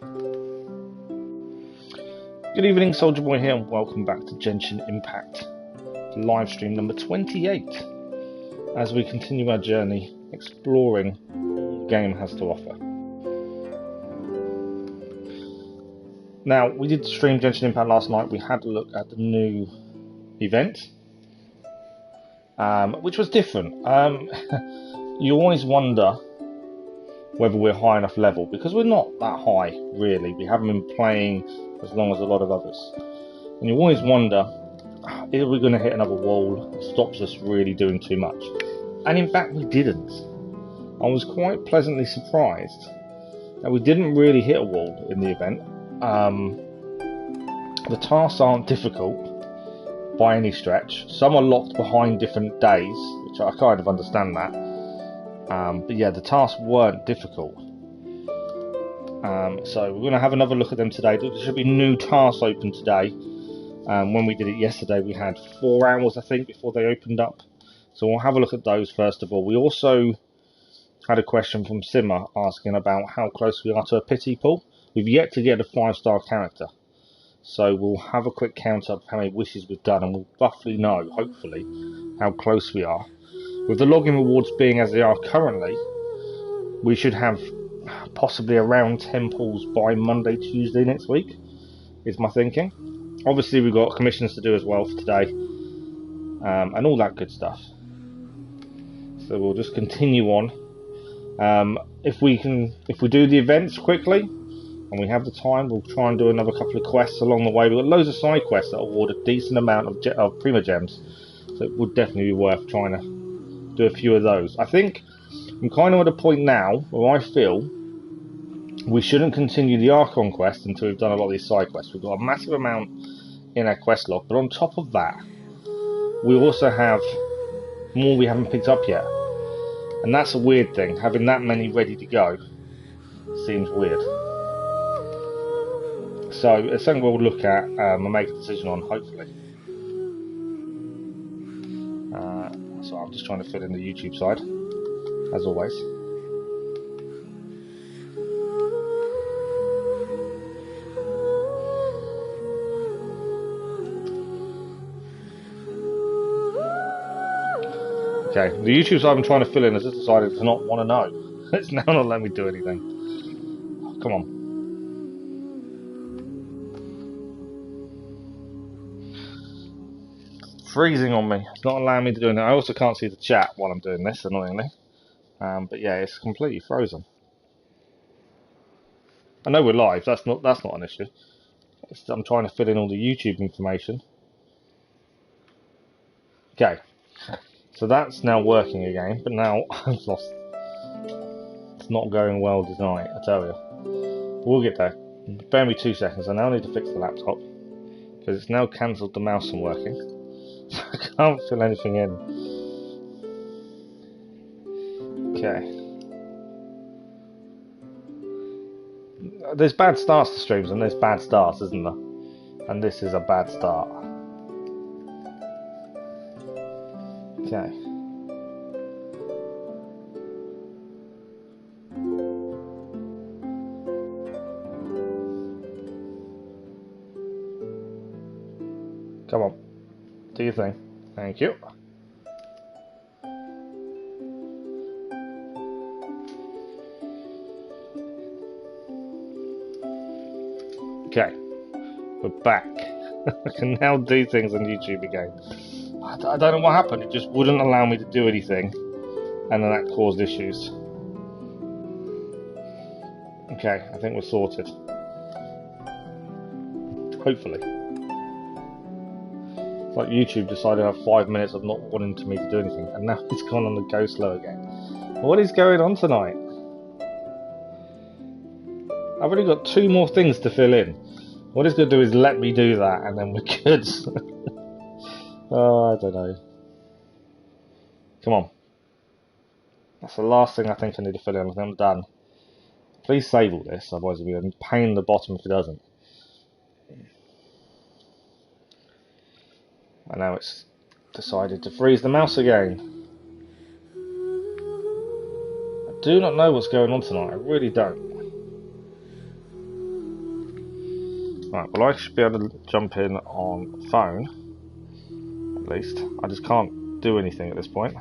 Good evening, Soldier Boy here, and welcome back to Genshin Impact, live stream number 28, as we continue our journey exploring what the game has to offer. Now, we did stream Genshin Impact last night. We had a look at the new event, which was different. You always wonder whether we're high enough level, because we're not that high, really. We haven't been playing as long as a lot of others. And you always wonder, are we going to hit another wall that stops us really doing too much? And in fact, we didn't. I was quite pleasantly surprised that we didn't really hit a wall in the event. The tasks aren't difficult by any stretch. Some are locked behind different days, which I kind of understand that. But yeah, the tasks weren't difficult. So we're going to have another look at them today. There should be new tasks open today. When we did it yesterday, we had 4 hours, I think, before they opened up. So we'll have a look at those first of all. We also had a question from Simmer asking about how close we are to a pity pool. We've yet to get a 5-star character. So we'll have a quick count up of how many wishes we've done, and we'll roughly know, hopefully, how close we are. With the login rewards being as they are currently, we should have possibly around 10 pulls by Monday, Tuesday next week, is my thinking. Obviously, we've got commissions to do as well for today, and all that good stuff. So we'll just continue on. If we do the events quickly, and we have the time, we'll try and do another couple of quests along the way. We've got loads of side quests that award a decent amount of Prima Gems, so it would definitely be worth trying to do a few of those. I think I'm kind of at a point now where I feel we shouldn't continue the Archon quest until we've done a lot of these side quests. We've got a massive amount in our quest log, but on top of that, we also have more we haven't picked up yet. And that's a weird thing. Having that many ready to go seems weird. So it's something we'll look at and make a decision on, hopefully. So I'm just trying to fit in the YouTube side, as always. Okay, the YouTube side I'm trying to fill in has just decided to not want to know. It's now not letting me do anything. Oh, come on. Freezing on me. It's not allowing me to do anything. I also can't see the chat while I'm doing this, annoyingly. But yeah, it's completely frozen. I know we're live. That's not an issue. I'm trying to fill in all the YouTube information. Okay, so that's now working again. But now I've lost. It's not going well tonight, I tell you. We'll get there. Bear me 2 seconds. I now need to fix the laptop because it's now cancelled the mouse from working. I can't fill anything in. Okay. There's bad starts to streams and there's bad starts, isn't there? And this is a bad start. Okay. Come on. Do your thing. Thank you. Okay. We're back. I can now do things on YouTube again. I don't know what happened. It just wouldn't allow me to do anything. And then that caused issues. Okay. I think we're sorted. Hopefully. It's like YouTube decided to have 5 minutes of not wanting me to do anything, and now it's gone on the go slow again. What is going on tonight? I've only got 2 more things to fill in. What it's going to do is let me do that, and then we're good. Oh, I don't know. Come on. That's the last thing I think I need to fill in. I'm done. Please save all this, otherwise it'll be a pain in the bottom if it doesn't. And now it's decided to freeze the mouse again. I do not know what's going on tonight. I really don't. Right, well I should be able to jump in on phone, at least. I just can't do anything at this point.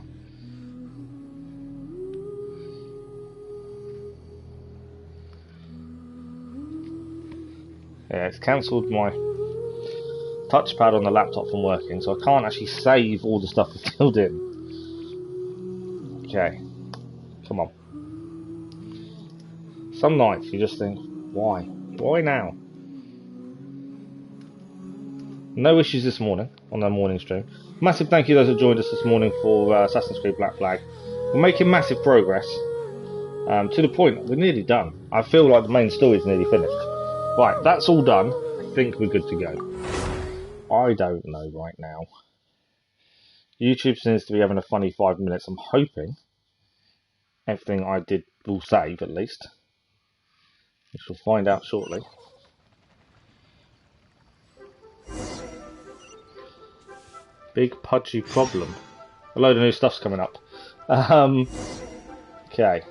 Yeah, it's cancelled my touchpad on the laptop from working, so I can't actually save all the stuff we filled in. Okay, come on. Some nights you just think, why? Why now? No issues this morning on our morning stream. Massive thank you to those who joined us this morning for Assassin's Creed Black Flag. We're making massive progress to the point we're nearly done. I feel like the main story is nearly finished. Right, that's all done. I think we're good to go. I don't know right now. YouTube seems to be having a funny 5 minutes. I'm hoping everything I did will save at least. We shall find out shortly. Big pudgy problem. A load of new stuff's coming up. Okay.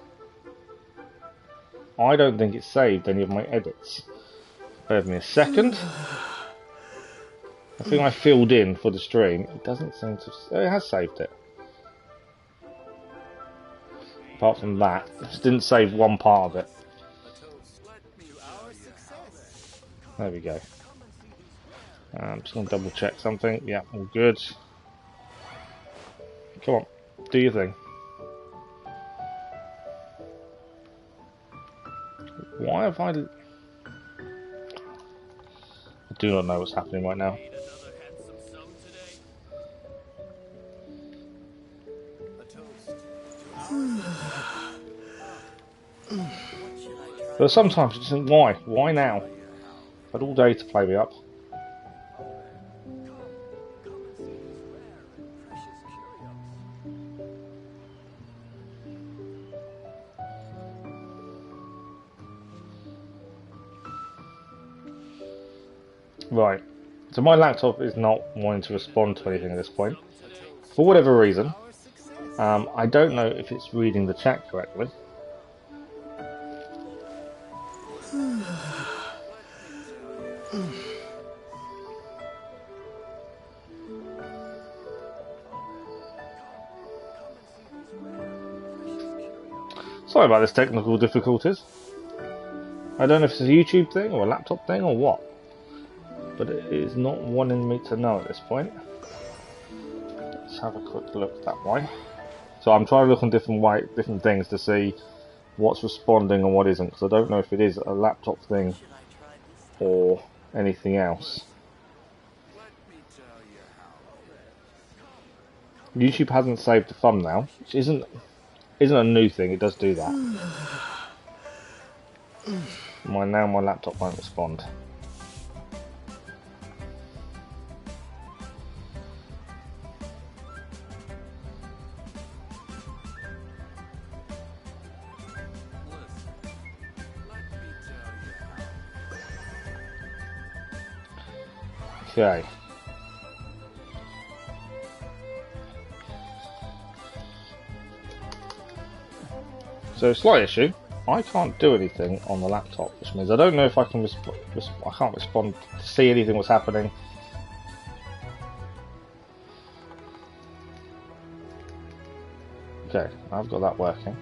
I don't think it's saved any of my edits. Bear with me a second. I think I filled in for the stream. It doesn't seem to... It has saved it. Apart from that, it just didn't save one part of it. There we go. I'm just going to double check something. Yeah, all good. Come on, do your thing. Why have I do not know what's happening right now. But sometimes you just think, why? Why now? I've had all day to play me up. Right, so my laptop is not wanting to respond to anything at this point. For whatever reason. I don't know if it's reading the chat correctly. Sorry about this technical difficulties. I don't know if it's a YouTube thing or a laptop thing or what. But it is not wanting me to know at this point. Let's have a quick look that way. So I'm trying to look on different things to see what's responding and what isn't, because I don't know if it is a laptop thing or anything else. YouTube hasn't saved the thumbnail, which isn't a new thing. It does do that. Now my laptop won't respond. Okay. So slight issue. I can't do anything on the laptop, which means I don't know if I can I can't respond to see anything what's happening. Okay, I've got that working.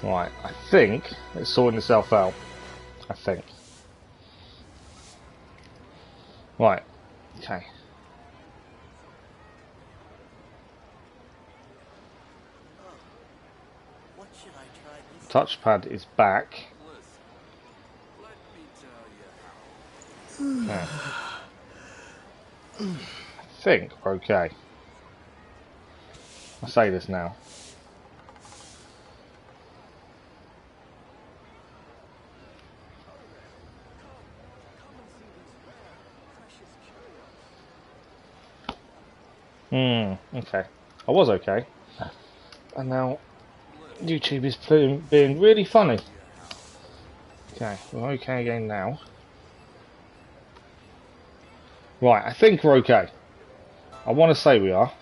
Right, I think it's sorting itself out. I think. Right, okay. Touchpad is back. Okay. I think we're okay. I say this now. Okay. I was okay. And now YouTube is being really funny. Okay, we're okay again now. Right, I think we're okay. I want to say we are.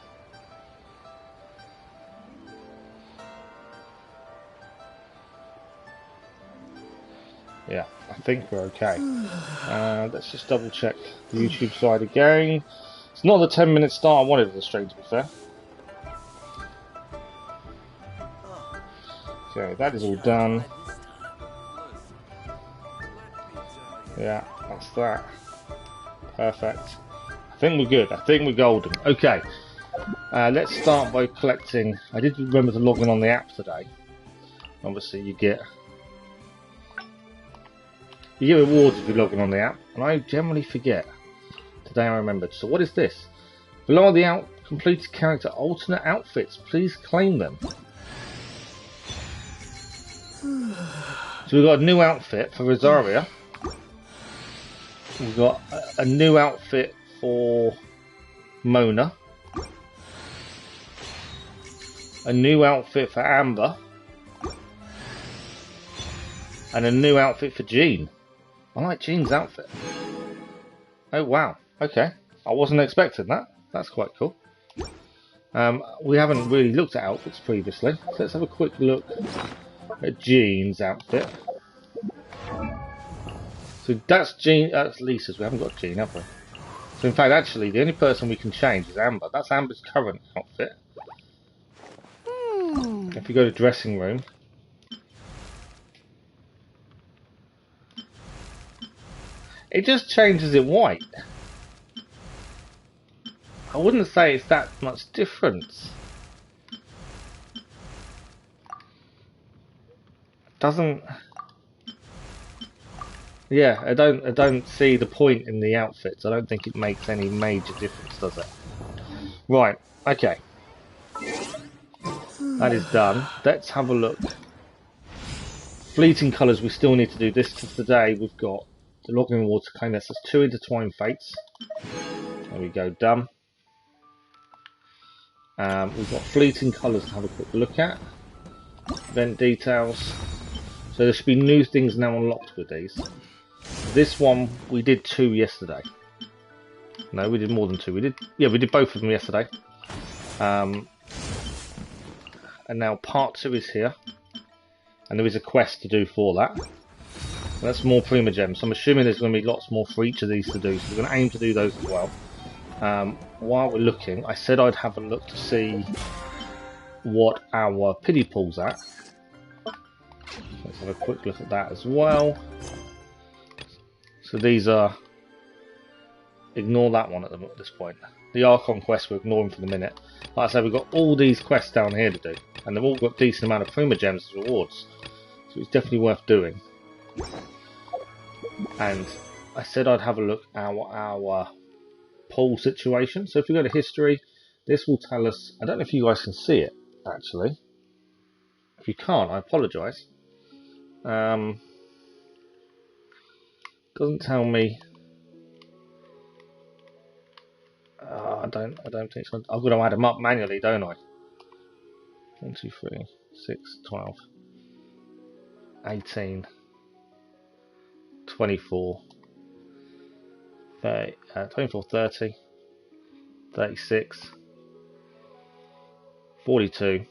Yeah, I think we're okay. Let's just double check the YouTube side again. It's not the 10-minute start I wanted of the stream, to be fair. Okay, that is all done. Yeah, that's that. Perfect. I think we're good. I think we're golden. Okay, let's start by collecting. I did remember to log in on the app today. Obviously, you get rewards if you log in on the app, and I generally forget. Today I remembered. So what is this? Below are the completed character alternate outfits. Please claim them. So we've got a new outfit for Rosaria. We've got a new outfit for Mona. A new outfit for Amber. And a new outfit for Jean. I like Jean's outfit. Oh wow, okay. I wasn't expecting that. That's quite cool. We haven't really looked at outfits previously. So let's have a quick look at Jean's outfit. So that's Jean, that's Lisa's. We haven't got Jean, have we? So in fact, actually, the only person we can change is Amber. That's Amber's current outfit. If you go to dressing room, it just changes it white. I wouldn't say it's that much difference. Doesn't. Yeah, I don't see the point in the outfits. I don't think it makes any major difference, does it? Right, okay. That is done. Let's have a look. Fleeting colours, we still need to do this today. We've got the login rewards to claim. That says 2 intertwined fates. There we go, done. We've got fleeting colours to have a quick look at. Event details. So there should be new things now unlocked with these. This one, we did 2 yesterday. No, we did more than 2. We did both of them yesterday. And now part 2 is here. And there is a quest to do for that. And that's more Prima Gems. So I'm assuming there's going to be lots more for each of these to do. So we're going to aim to do those as well. While we're looking, I said I'd have a look to see what our pity pool's at. Let's have a quick look at that as well. So these are... Ignore that one at this point. The Archon quest we're ignoring for the minute. Like I said, we've got all these quests down here to do. And they've all got a decent amount of Prima Gems as rewards. So it's definitely worth doing. And I said I'd have a look at our pool situation. So if we go to history, this will tell us... I don't know if you guys can see it, actually. If you can't, I apologise. Doesn't tell me... I don't think so. I've got to add them up manually, don't I? 1, 2, 3, 6, 12, 18, 24, 30, 24, 30, 36, 42,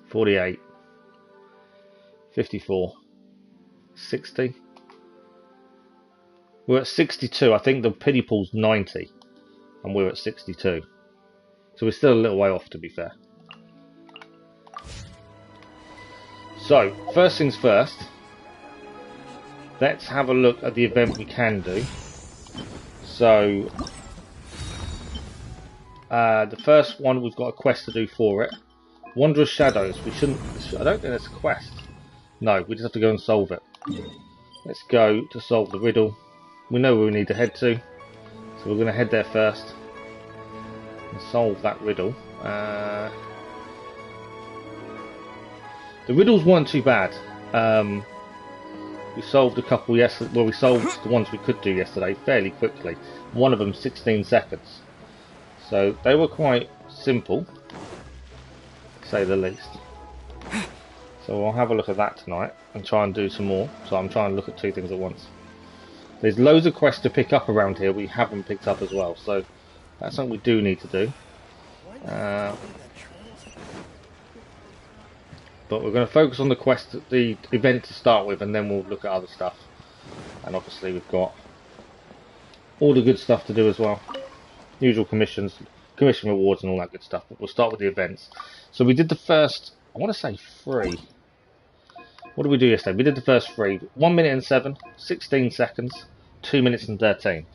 48, 54, 60. We're at 62. I think the pity pool's 90, and we're at 62. So we're still a little way off, to be fair. So, first things first, let's have a look at the event we can do. So, the first one, we've got a quest to do for it. Wondrous Shadows. We shouldn't... I don't think that's a quest. No, we just have to go and solve it. Let's go to solve the riddle. We know where we need to head to, so we're going to head there first and solve that riddle. The riddles weren't too bad. We solved a couple yesterday. Well, we solved the ones we could do yesterday fairly quickly. One of them 16 seconds. So they were quite simple, to say the least. So I'll have a look at that tonight and try and do some more. So I'm trying to look at two things at once. There's loads of quests to pick up around here we haven't picked up as well. So that's something we do need to do. But we're going to focus on the quest, the event to start with, and then we'll look at other stuff. And obviously we've got all the good stuff to do as well. Usual commissions, commission rewards and all that good stuff. But we'll start with the events. So we did the first, I want to say 3. What did we do yesterday? We did the first 3. 1 minute and 7, 16 seconds, 2 minutes and 13.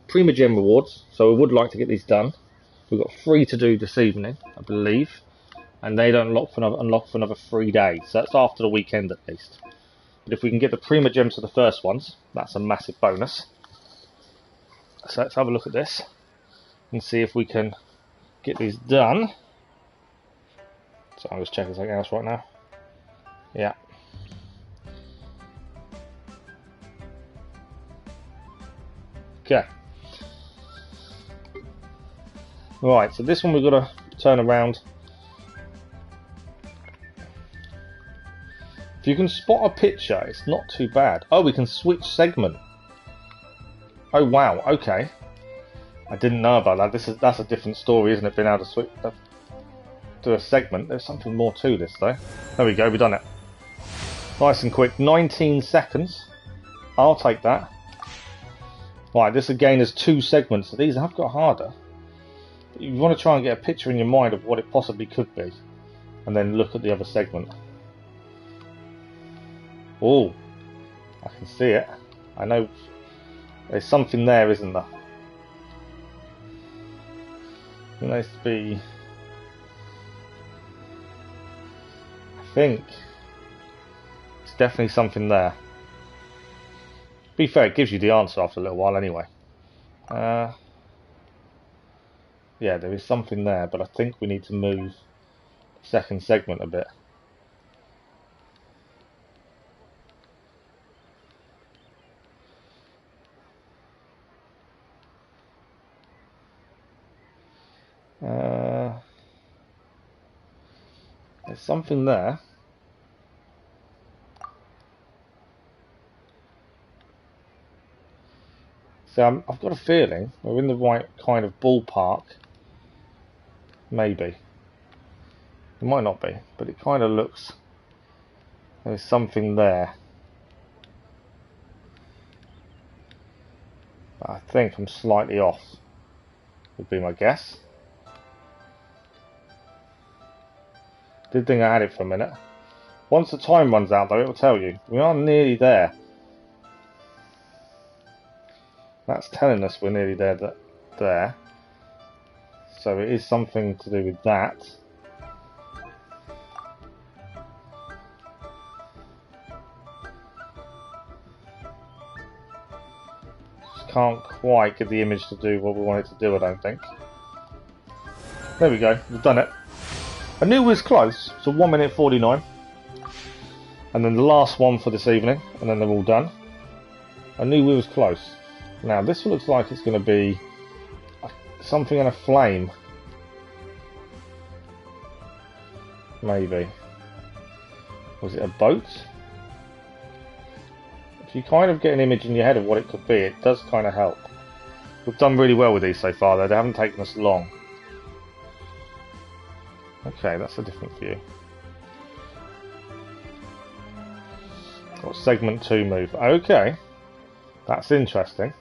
Prima Gem rewards, so we would like to get these done. We've got 3 to do this evening, I believe. And they don't unlock for another 3 days. So that's after the weekend at least. But if we can get the Prima Gems for the first ones, that's a massive bonus. So let's have a look at this and see if we can get these done. So I'm just checking something else right now. Yeah. Okay. Right, so this one we've got to turn around. If you can spot a picture, it's not too bad. Oh, we can switch segment. Oh wow, okay. I didn't know about that. That's a different story, isn't it? Being able to switch to a segment. There's something more to this though. There we go, we've done it. Nice and quick. 19 seconds. I'll take that. Right, this again is 2 segments. So these have got harder. But you want to try and get a picture in your mind of what it possibly could be. And then look at the other segment. Oh, I can see it. I know there's something there, isn't there? It needs to be. I think it's definitely something there. To be fair, it gives you the answer after a little while anyway. Yeah, there is something there, but I think we need to move the second segment a bit. There's something there. So I've got a feeling we're in the right kind of ballpark. Maybe. It might not be, but it kind of looks. There's something there. I think I'm slightly off, would be my guess. Did think I had it for a minute. Once the time runs out though, it will tell you. We are nearly there. That's telling us we're nearly there. So it is something to do with that. Just can't quite get the image to do what we want it to do, I don't think. There we go, we've done it. I knew it was close, so 1 minute 49. And then the last one for this evening, and then they're all done. I knew we was close. Now this looks like it's going to be something in a flame. Maybe. Was it a boat? If you kind of get an image in your head of what it could be, it does kind of help. We've done really well with these so far though, they haven't taken us long. Okay, that's a different view. Got segment 2 move. Okay, that's interesting.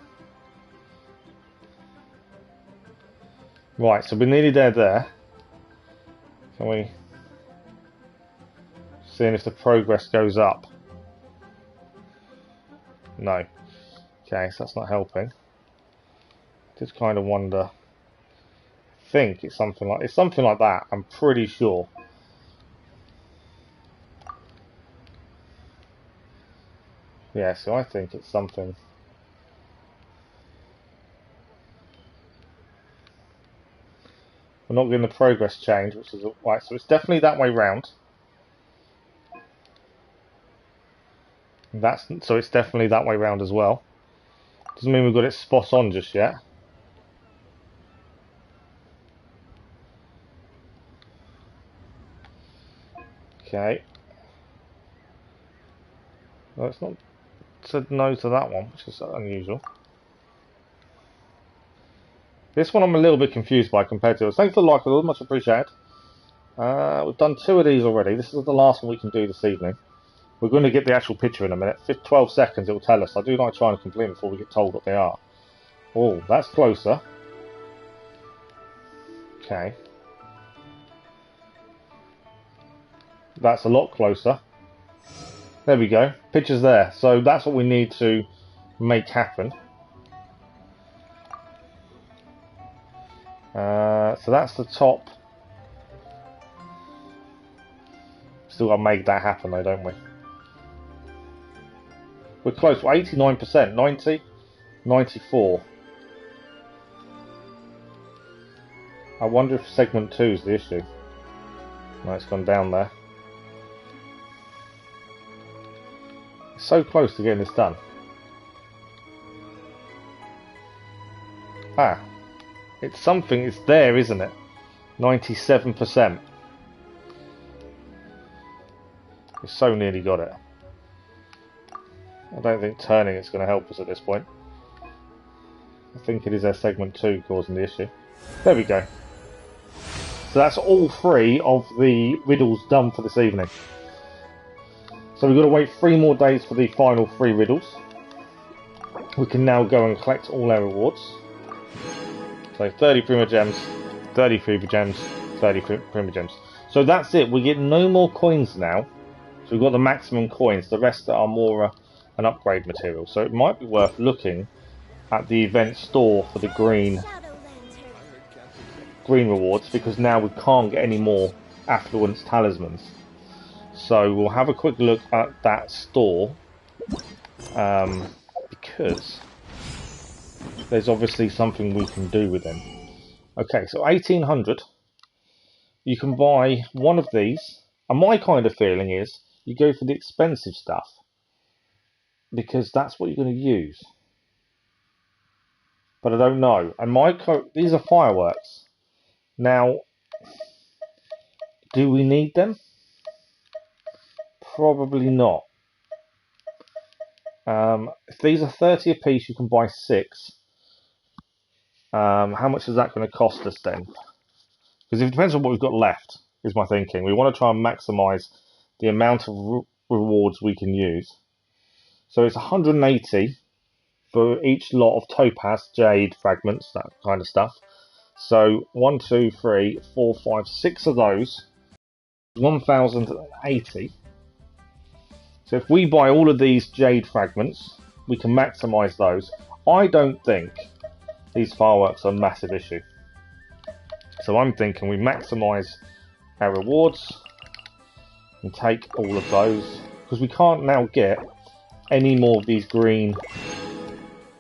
Right, so we're nearly there. Can we seeing if the progress goes up? No. Okay, so that's not helping. Just kind of wonder. I think it's something like that. I'm pretty sure. Yeah, so I think it's something. We're not getting the progress change, which is right. So it's definitely that way round. So it's definitely that way round as well. Doesn't mean we've got it spot on just yet. Okay, No, it's not said no to that one, which is unusual. This one I'm a little bit confused by compared to it. Thanks for the like, much appreciated. We've done 2 of these already. This is the last one we can do this evening. We're going to get the actual picture in a minute. 12 seconds it will tell us. I do like trying to complete them before we get told what they are. Oh, that's closer. Okay. That's a lot closer. There we go. Picture's there. So that's what we need to make happen. So that's the top. Still got to make that happen though, don't we? We're close. We're 89%. 90. 94. I wonder if segment 2 is the issue. No, it's gone down there. It's so close to getting this done. Ah. It's something, it's there, isn't it? 97%. We've so nearly got it. I don't think turning it's going to help us at this point. I think it is our segment 2 causing the issue. There we go. So that's all 3 of the riddles done for this evening. So we've got to wait 3 more days for the final 3 riddles. We can now go and collect all our rewards. So 30 Prima Gems, 30 Prima Gems, 30 Prima Gems. So that's it. We get no more coins now. So we've got the maximum coins. The rest are more an upgrade material. So it might be worth looking at the event store for the green rewards, because now we can't get any more affluence talismans. So we'll have a quick look at that store, because there's obviously something we can do with them. Okay, so 1800. You can buy one of these, and my kind of feeling is you go for the expensive stuff, because that's what you're going to use. But I don't know. And these are fireworks. Now, do we need them? Probably not. If these are 30 a piece, you can buy 6. How much is that going to cost us then? Because it depends on what we've got left, is my thinking. We want to try and maximise the amount of rewards we can use. So it's 180 for each lot of topaz, jade, fragments, that kind of stuff. So 1, 2, 3, 4, 5, 6 of those, 1080. So if we buy all of these jade fragments, we can maximise those. I don't think these fireworks are a massive issue. So I'm thinking we maximise our rewards and take all of those, because we can't now get any more of these green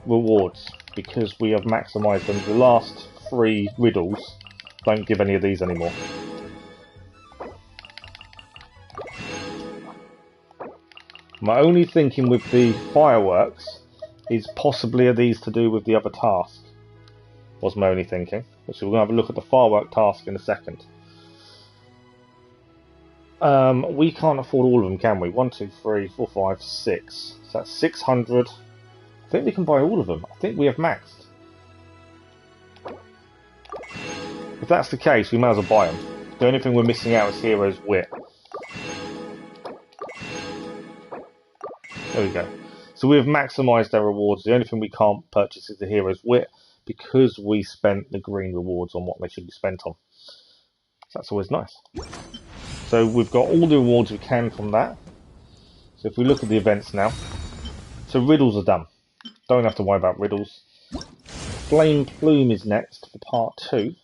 rewards because we have maximised them. The last 3 riddles don't give any of these anymore. My only thinking with the fireworks is possibly are these to do with the other task, was my only thinking. So we're going to have a look at the firework task in a second. We can't afford all of them, can we? 1, 2, 3, 4, 5, 6. So that's 600. I think we can buy all of them. I think we have maxed. If that's the case, we might as well buy them. The only thing we're missing out is Hero's Wit. There we go. So we have maximised our rewards. The only thing we can't purchase is the Hero's Wit, because we spent the green rewards on what they should be spent on. So that's always nice. So we've got all the rewards we can from that. So if we look at the events now. So riddles are done. Don't have to worry about riddles. Flame Plume is next for part 2.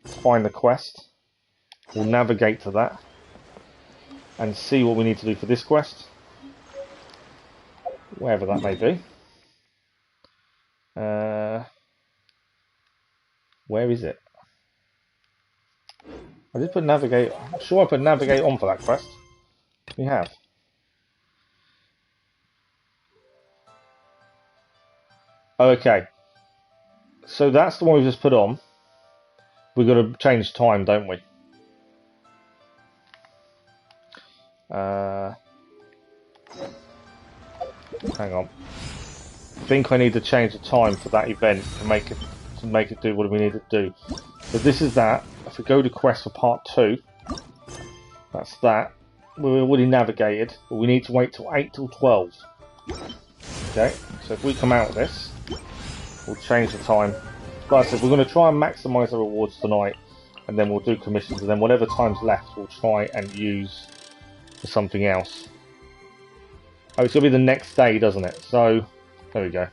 Find the quest. We'll navigate to that and see what we need to do for this quest, wherever that may be. Where is it? I did put navigate. I'm sure I put navigate on for that quest. We have. Okay. So that's the one we just put on. We've got to change time, don't we? Hang on. I think I need to change the time for that event to make it do what we need to do. So this is that. If we go to quest for part 2, that's that. We're already navigated, but we need to wait till 8 till 12. Okay, so if we come out of this, we'll change the time. Like I said, we're going to try and maximise the rewards tonight, and then we'll do commissions, and then whatever time's left, we'll try and use for something else. Oh, it's going to be the next day, doesn't it? So, there we go.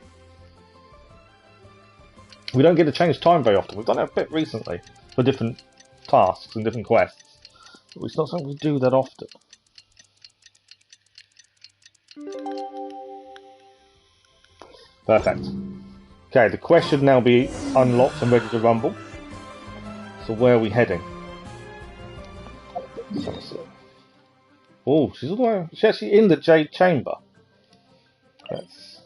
We don't get to change time very often. We've done it a bit recently for different tasks and different quests. But it's not something we do that often. Perfect. Okay, the quest should now be unlocked and ready to rumble. So where are we heading? Oh, she's all the way. She's actually in the Jade Chamber. Let's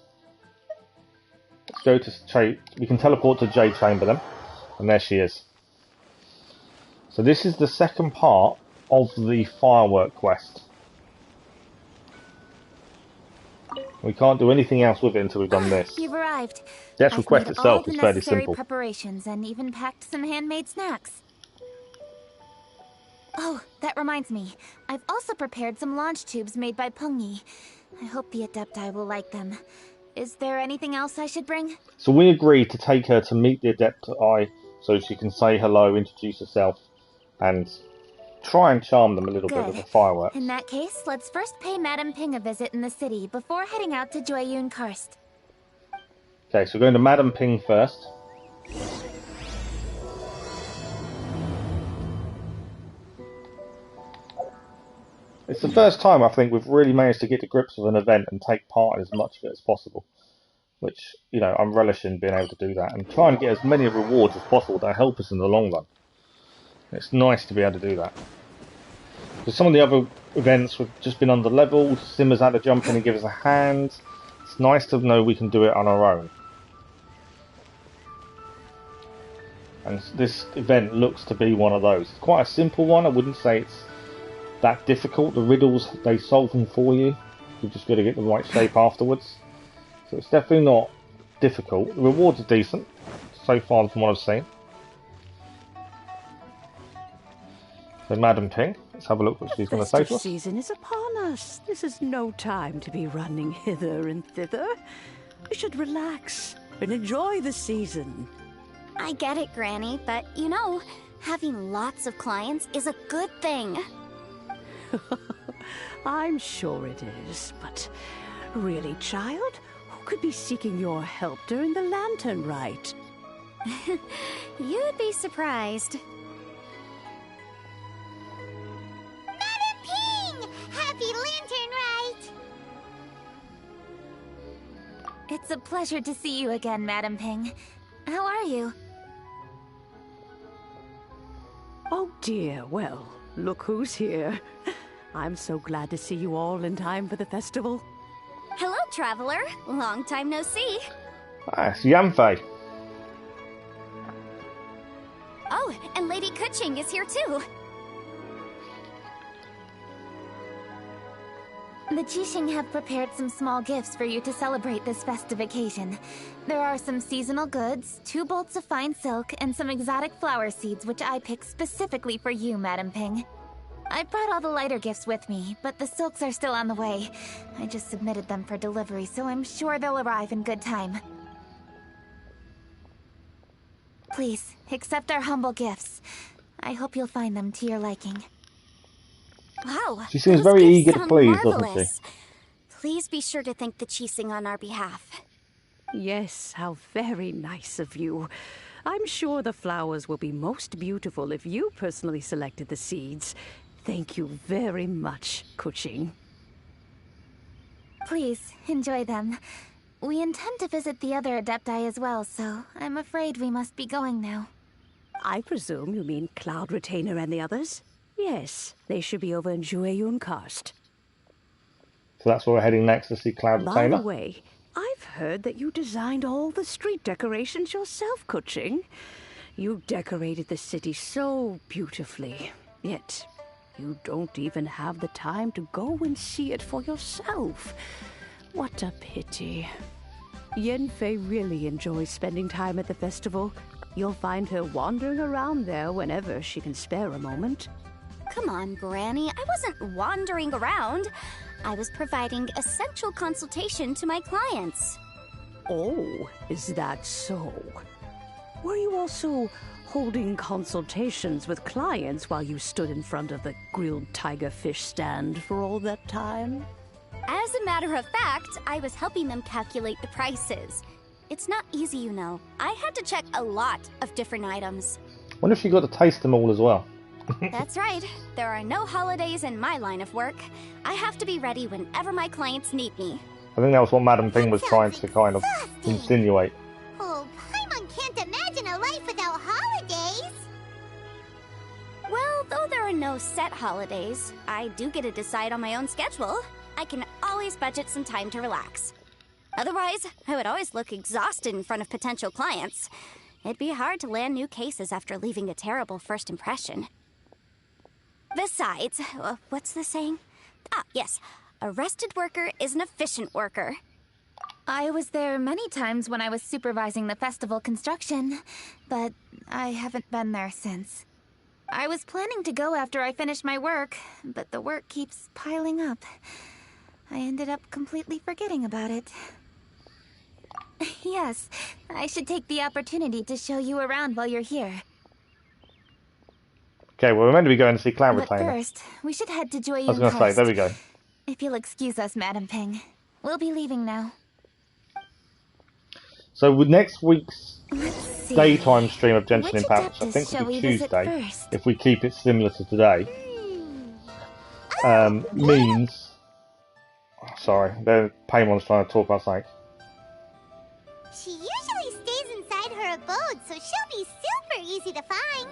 go to Jade. We can teleport to Jade Chamber then, and there she is. So this is the second part of the firework quest. We can't do anything else with it until we've done this. You've arrived. The actual quest itself is fairly simple. Preparations and even packed some handmade snacks. Oh, that reminds me. I've also prepared some launch tubes made by Pungi. I hope the Adepti will like them. Is there anything else I should bring? So we agreed to take her to meet the Adepti so she can say hello, introduce herself, and try and charm them a little bit with the fireworks. In that case, let's first pay Madame Ping a visit in the city before heading out to Jueyun Karst. Okay, so we're going to Madame Ping first. It's the first time I think we've really managed to get to grips with an event and take part in as much of it as possible. Which, you know, I'm relishing being able to do that and try and get as many rewards as possible that help us in the long run. It's nice to be able to do that. Because some of the other events have just been under-leveled, Simmer's had to jump in and give us a hand. It's nice to know we can do it on our own. And this event looks to be one of those. It's quite a simple one, I wouldn't say it's that difficult. The riddles, they solve them for you. You've just got to get the right shape afterwards. So it's definitely not difficult. The rewards are decent, so far from what I've seen. So Madame Ping, let's have a look what she's going to say to us. The season is upon us. This is no time to be running hither and thither. We should relax and enjoy the season. I get it, Granny, but you know, having lots of clients is a good thing. I'm sure it is, but really, child, who could be seeking your help during the lantern rite? You'd be surprised. Madame Ping! Happy lantern rite! It's a pleasure to see you again, Madame Ping. How are you? Oh dear, well, look who's here. I'm so glad to see you all in time for the festival. Hello, traveler. Long time no see. Ah, it's Yanfei. Oh, and Lady Kuching is here too. The Qixing have prepared some small gifts for you to celebrate this festive occasion. There are some seasonal goods, 2 bolts of fine silk, and some exotic flower seeds which I picked specifically for you, Madame Ping. I brought all the lighter gifts with me, but the silks are still on the way. I just submitted them for delivery, so I'm sure they'll arrive in good time. Please, accept our humble gifts. I hope you'll find them to your liking. Wow. She seems very eager to please, doesn't she? Please be sure to thank the Qixing on our behalf. Yes, how very nice of you. I'm sure the flowers will be most beautiful if you personally selected the seeds. Thank you very much, Kuching. Please, enjoy them. We intend to visit the other Adepti as well, so I'm afraid we must be going now. I presume you mean Cloud Retainer and the others? Yes, they should be over in Jueyun Karst. So that's where we're heading next, to see Cloud Retainer. By the way, I've heard that you designed all the street decorations yourself, Kuching. You decorated the city so beautifully, yet you don't even have the time to go and see it for yourself. What a pity. Yenfei really enjoys spending time at the festival. You'll find her wandering around there whenever she can spare a moment. Come on, Granny. I wasn't wandering around. I was providing essential consultation to my clients. Oh, is that so? Were you also holding consultations with clients while you stood in front of the grilled tiger fish stand for all that time? As a matter of fact, I was helping them calculate the prices. It's not easy, you know. I had to check a lot of different items. Wonder if you got to taste them all as well. That's right. There are no holidays in my line of work. I have to be ready whenever my clients need me. I think that was what Madam Ping was trying to kind of insinuate. Oh, Paimon can't imagine a life without holidays. Well, though there are no set holidays, I do get to decide on my own schedule. I can always budget some time to relax. Otherwise, I would always look exhausted in front of potential clients. It'd be hard to land new cases after leaving a terrible first impression. Besides, what's the saying? Ah, yes. A rested worker is an efficient worker. I was there many times when I was supervising the festival construction, but I haven't been there since. I was planning to go after I finished my work, but the work keeps piling up. I ended up completely forgetting about it. Yes, I should take the opportunity to show you around while you're here. Okay, well, we're meant to be going to see Cloud But Retainer. first, we should head to Joyun I was going to say, there we go. If you'll excuse us, Madam Ping. We'll be leaving now. So with next week's Let's see. daytime stream of Genshin Which Impact, which I adeptus think shall will be we visit Tuesday, first? if we keep it similar to today, means... Sorry, Paymon's trying to talk about something. She usually stays inside her abode, so she'll be super easy to find.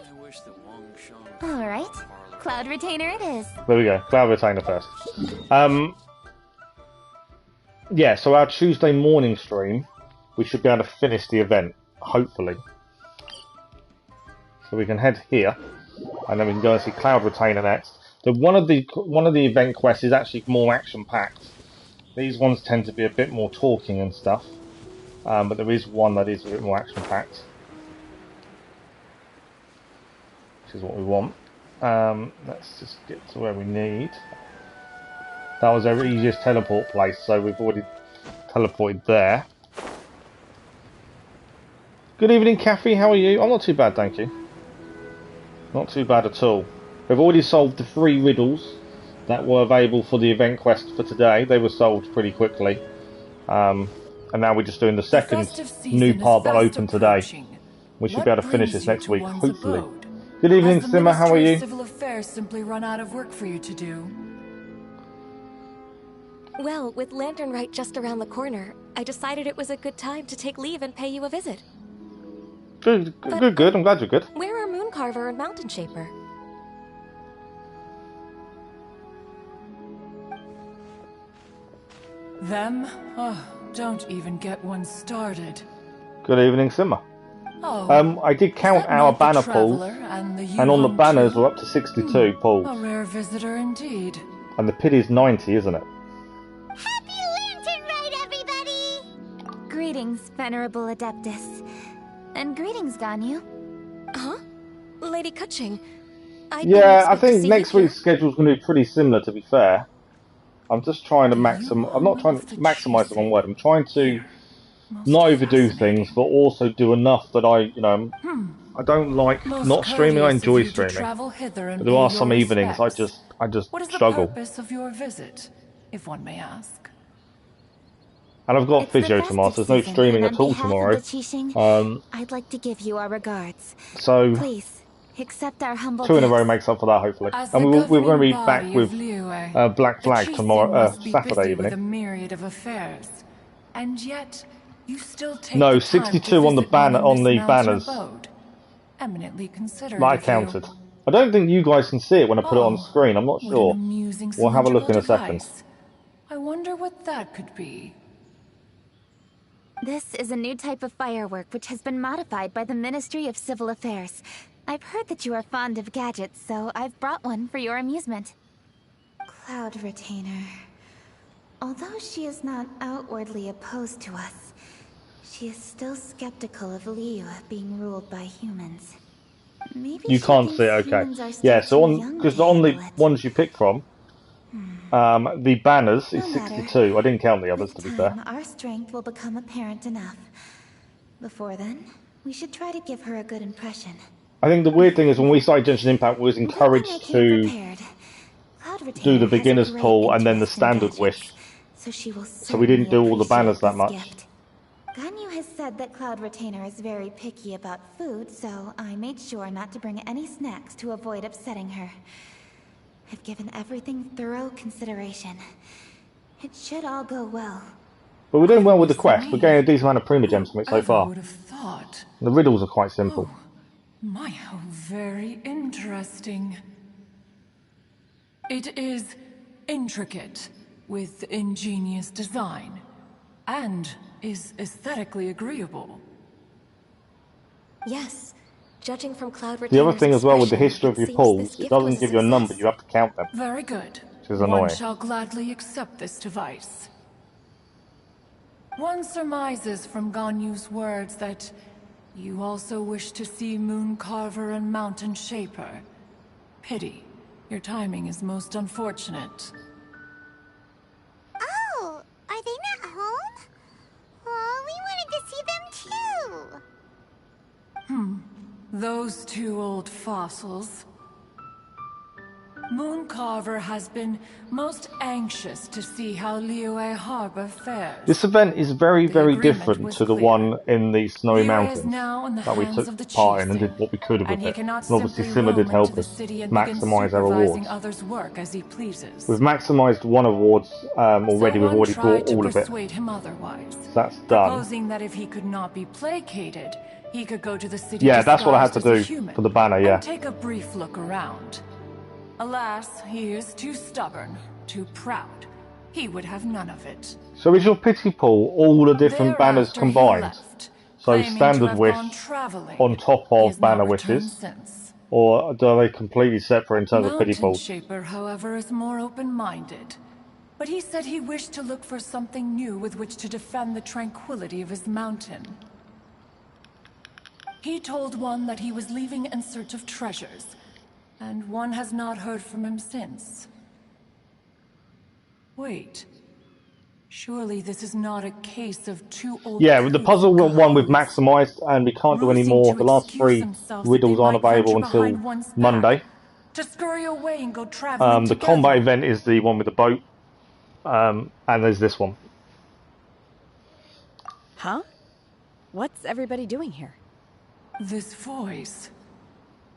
All right. Cloud Retainer it is. There we go, Cloud Retainer first. Yeah, so our Tuesday morning stream, we should be able to finish the event, hopefully. So we can head here, and then we can go and see Cloud Retainer next. So one of the event quests is actually more action-packed. These ones tend to be a bit more talking and stuff, but there is one that is a bit more action-packed, which is what we want. Let's just get to where we need. That was our easiest teleport place, so we've already teleported there. Good evening, Kathy. How are you? I'm not too bad, thank you. Not too bad at all. We've already solved the 3 riddles that were available for the event quest for today. They were solved pretty quickly. And now we're just doing the second new part that opened today. We should be able to finish this next week, hopefully. Good evening, Simmer. How are you? Civil affairs simply run out of work for you to do. Well, with Lantern Rite just around the corner, I decided it was a good time to take leave and pay you a visit. Good. I'm glad you're good. Where are Mooncarver and Mountain Shaper? Them? Oh, don't even get one started. Good evening, Simmer. Oh, I did count our banner pulls, and on the banners we're up to 62 pulls. a rare visitor indeed. And the pit is 90, isn't it? Happy Lantern Rite, everybody! Greetings, Venerable Adeptus. And greetings, Ganyu. Huh? Lady Kutching. Yeah, I think next week's schedule's going to be pretty similar, to be fair. I'm just trying to I'm not trying to maximise the wrong word. I'm trying to not overdo things, but also do enough that I don't like not streaming. I enjoy streaming. But there are some evenings I just What is the struggle. purpose of your visit, if one may ask? And I've got It's the physio festive tomorrow, so there's no season, streaming and at all on behalf of tomorrow. the Qixing, I'd like to give you our regards. So Please, accept our humble 2 in a row thanks. makes up for that, hopefully. As And the we're going to be governing back body with of Liyue, Black the Flag Qixing tomorrow, must be Saturday busy with a evening. myriad of affairs, and yet you still take No, the time 62 to on the visit banner one on the Miss Mountain banners. abode. Eminently considerate That I of you. counted. I don't think you guys can see it when I put it on screen. I'm not what sure. an amusing We'll have a look in a cylindrical second. device. I wonder what that could be. This is a new type of firework which has been modified by the Ministry of Civil Affairs. I've heard that you are fond of gadgets, so I've brought one for your amusement. Cloud Retainer. Although she is not outwardly opposed to us, she is still skeptical of Liyue being ruled by humans. Maybe You she can't thinks see it, okay. humans are Yeah, still so too on, young because to on the handle it. ones you pick from, the banners is No matter. 62. I didn't count the others, With to be time, fair. our strength will become apparent enough. Before then, we should try to give her a good impression. I think the weird thing is when we started Genshin Impact, we was Good thing I encouraged came to prepared. Cloud do Retainer the has a beginner's great pool and then the interest in standard gadgets, wish. so she will So we didn't certainly do all the banners appreciate that this much. gift. Ganyu has said that Cloud Retainer is very picky about food, so I made sure not to bring any snacks to avoid upsetting her. I've given everything thorough consideration. It should all go well. But we're doing well with the Goodness quest. We're me. getting a decent amount of Prima Gems from it so Whoever far. would have thought? The riddles are quite simple. Oh, my, how very interesting. It is intricate, with ingenious design, and is aesthetically agreeable. Yes. Judging from Cloud The Retainer's other thing as well with the expression, history of it your seems pools, this it gift was doesn't a give you a number, success. you have to count them, Very good. which is One annoying. shall gladly accept this device. One surmises from Ganyu's words that you also wish to see Moon Carver and Mountain Shaper. Pity. Your timing is most unfortunate. Oh, are they not home? Oh, we wanted to see them too. Those two old fossils. Moon Carver has been most anxious to see how Liyue Harbor fares. This event is very, The very agreement different was to the clear. one in the Snowy Liyue Mountains is now in the that we hands took of the part in and chieftain, did what we could and with he it. cannot And obviously simply Simmer did roam help into the us city and begin maximise our supervising rewards. others' work as he pleases. We've maximised one awards already, So we've one already tried bought to all of it. persuade him otherwise, So that's done. proposing that if he could not be placated, he could go to the city Yeah, that's what I had to disguised as a do human for the banner, yeah. and take a brief look around. Alas, he is too stubborn, too proud. He would have none of it. So is your pity pool all the different banners Thereafter, he combined? left, So claiming to standard have wish gone traveling. on top He of has not banner returned wishes? since. Or are they completely separate in terms of pity Mountain pools? Shaper, however, is more open-minded. But he said he wished to look for something new with which to defend the tranquility of his mountain. He told one that he was leaving in search of treasures, and one has not heard from him since. Wait. Surely this is not a case of two old Yeah, the puzzle one we've cahoots. maximised and we can't do any Rusing more. to The last excuse 3 themselves that riddles they aren't might venture available until behind one's back, Monday. to scurry away and go traveling The together. combat event is the one with the boat, and there's this one. Huh? What's everybody doing here? This voice.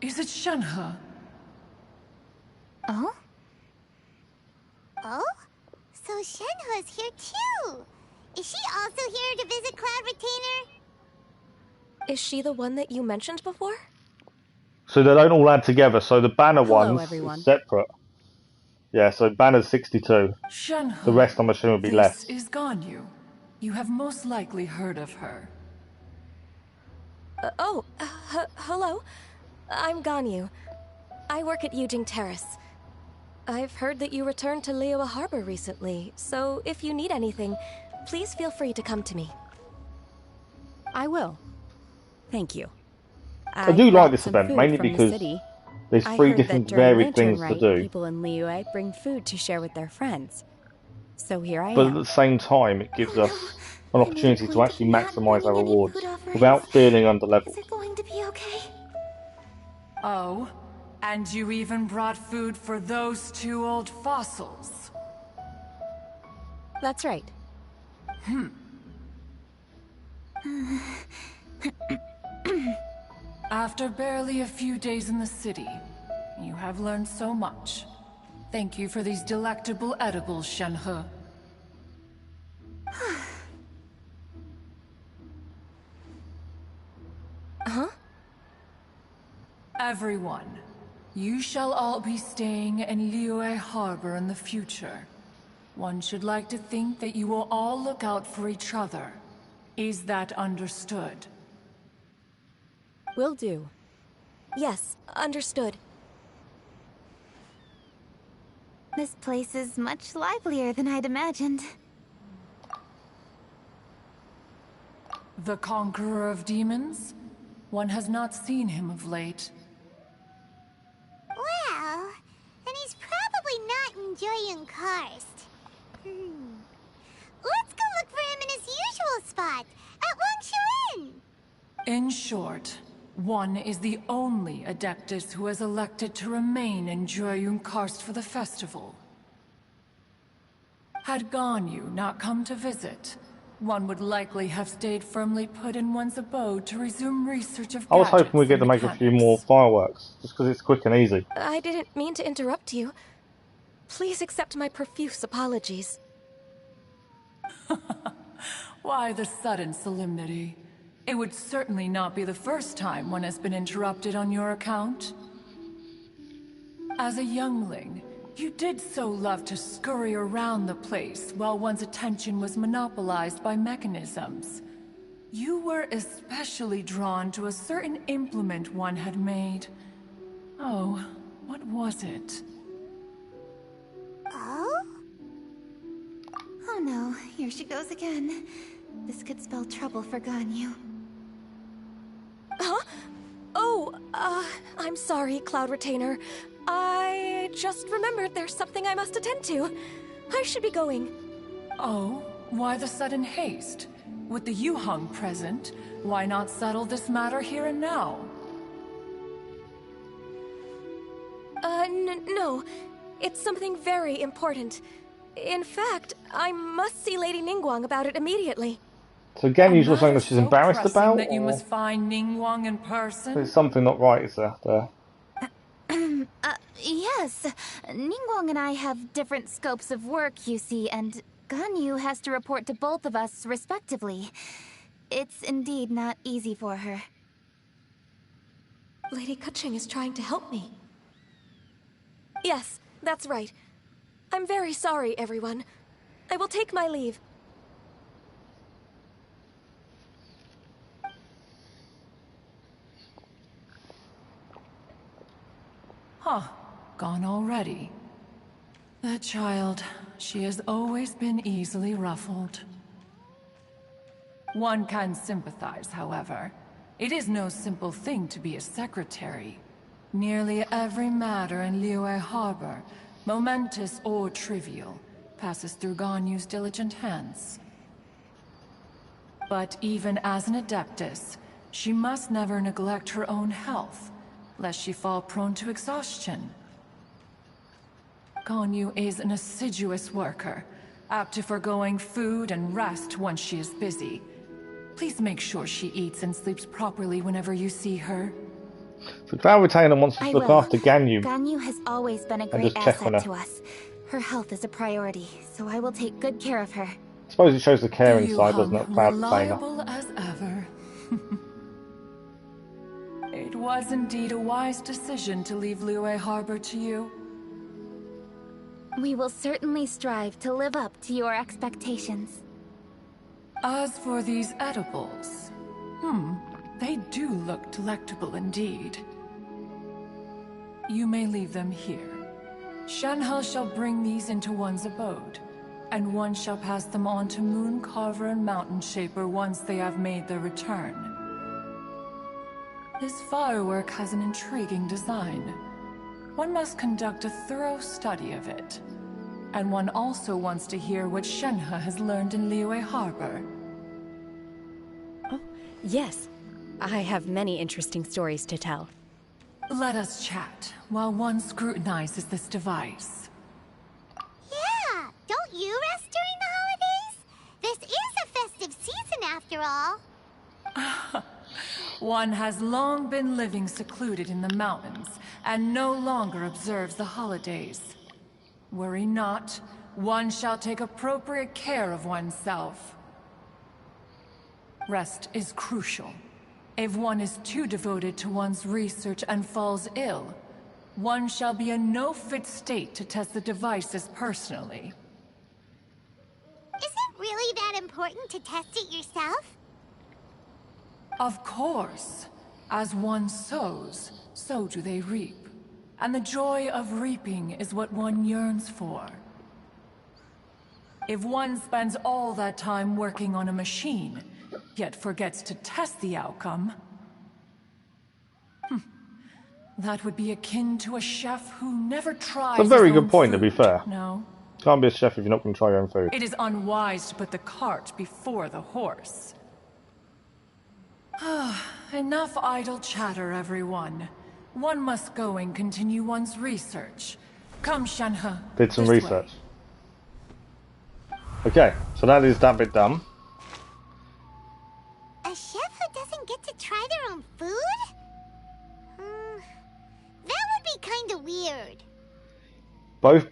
Is it Shenhe? Oh? Oh? So Shenhe's here too. Is she also here to visit Cloud Retainer? Is she the one that you mentioned before? So they don't all add together. So the banner Hello, one's everyone. separate. Yeah, so banner's 62. Shenhe. The rest I'm assuming will be less. This is Ganyu. You have most likely heard of her. Hello. I'm Ganyu. I work at Yujing Terrace. I've heard that you returned to Liyue Harbor recently, so if you need anything, please feel free to come to me. I will. Thank you. I do like brought this some event, food mainly from the because city. there's I 3 heard different that during varied Lantern things to Rite, do. people in Liyue bring food to share with their friends. So here I But at am. the same time, it gives us an opportunity to actually maximise our bringing any rewards food offerings. without feeling underleveled. Is it going to be okay? Oh, and you even brought food for those two old fossils. That's right. After barely a few days in the city, you have learned so much. Thank you for these delectable edibles, Shenhe. Huh? Everyone, you shall all be staying in Liyue Harbor in the future. One should like to think that you will all look out for each other. Is that understood? Will do. Yes, understood. This place is much livelier than I'd imagined. The conqueror of demons? One has not seen him of late. Well, then he's probably not enjoying Karst. Let's go look for him in his usual spot, at Wangshu Inn. In short, one is the only Adeptus who has elected to remain in Joyun Karst for the festival. Had Ganyu not come to visit, one would likely have stayed firmly put in one's abode to resume research of I was hoping gadgets we'd get to and make a few mechanics. more fireworks, just because it's quick and easy. I didn't mean to interrupt you. Please accept my profuse apologies. Why the sudden solemnity? It would certainly not be the first time one has been interrupted on your account. As a youngling, you did so love to scurry around the place while one's attention was monopolized by mechanisms. You were especially drawn to a certain implement one had made. Oh, what was it? Oh? Oh no, here she goes again. This could spell trouble for Ganyu. Huh? Oh, I'm sorry, Cloud Retainer. I just remembered there's something I must attend to. I should be going. Oh, why the sudden haste? With the Yuheng present, why not settle this matter here and now? No. It's something very important. In fact, I must see Lady Ningguang about it immediately. So again, usually something that she's embarrassed about, that you or must find Ningguang in person? there's something not right, is there? Yes. Ningguang and I have different scopes of work, you see, and Ganyu has to report to both of us respectively. It's indeed not easy for her. Lady Keqing is trying to help me. Yes, that's right. I'm very sorry, everyone. I will take my leave. Huh. Gone already. That child, she has always been easily ruffled. One can sympathize, however. It is no simple thing to be a secretary. Nearly every matter in Liyue Harbor, momentous or trivial, passes through Ganyu's diligent hands. But even as an Adeptus, she must never neglect her own health, lest she fall prone to exhaustion. Ganyu is an assiduous worker, apt to foregoing food and rest once she is busy. Please make sure she eats and sleeps properly whenever you see her. So Cloud Retainer wants us to look after Ganyu. Ganyu has always been a great asset to us. Her health is a priority, so I will take good care of her. I suppose it shows the caring side, doesn't it, Cloud Retainer? Reliable as ever. It was indeed a wise decision to leave Liyue Harbor to you. We will certainly strive to live up to your expectations. As for these edibles, they do look delectable indeed. You may leave them here. Shenhe shall bring these into one's abode, and one shall pass them on to Moon Carver and Mountain Shaper once they have made their return. This firework has an intriguing design. One must conduct a thorough study of it. And one also wants to hear what Shenhe has learned in Liyue Harbor. Oh, yes. I have many interesting stories to tell. Let us chat while one scrutinizes this device. Yeah, don't you rest during the holidays? This is a festive season after all. One has long been living secluded in the mountains and no longer observes the holidays. Worry not, one shall take appropriate care of oneself. Rest is crucial. If one is too devoted to one's research and falls ill, one shall be in no fit state to test the devices personally. Is it really that important to test it yourself? Of course. As one sows, so do they reap. and the joy of reaping is what one yearns for. If one spends all that time working on a machine, yet forgets to test the outcome, that would be akin to a chef who never tries It's a very his own good point, to be food. fair. No. Can't be a chef if you're not going to try your own food. It is unwise to put the cart before the horse. Enough idle chatter, everyone. One must go and continue one's research. Come, Shanhe. Did some this research. way. Okay, so that is that bit done. A chef who doesn't get to try their own food? That would be kind of weird. Both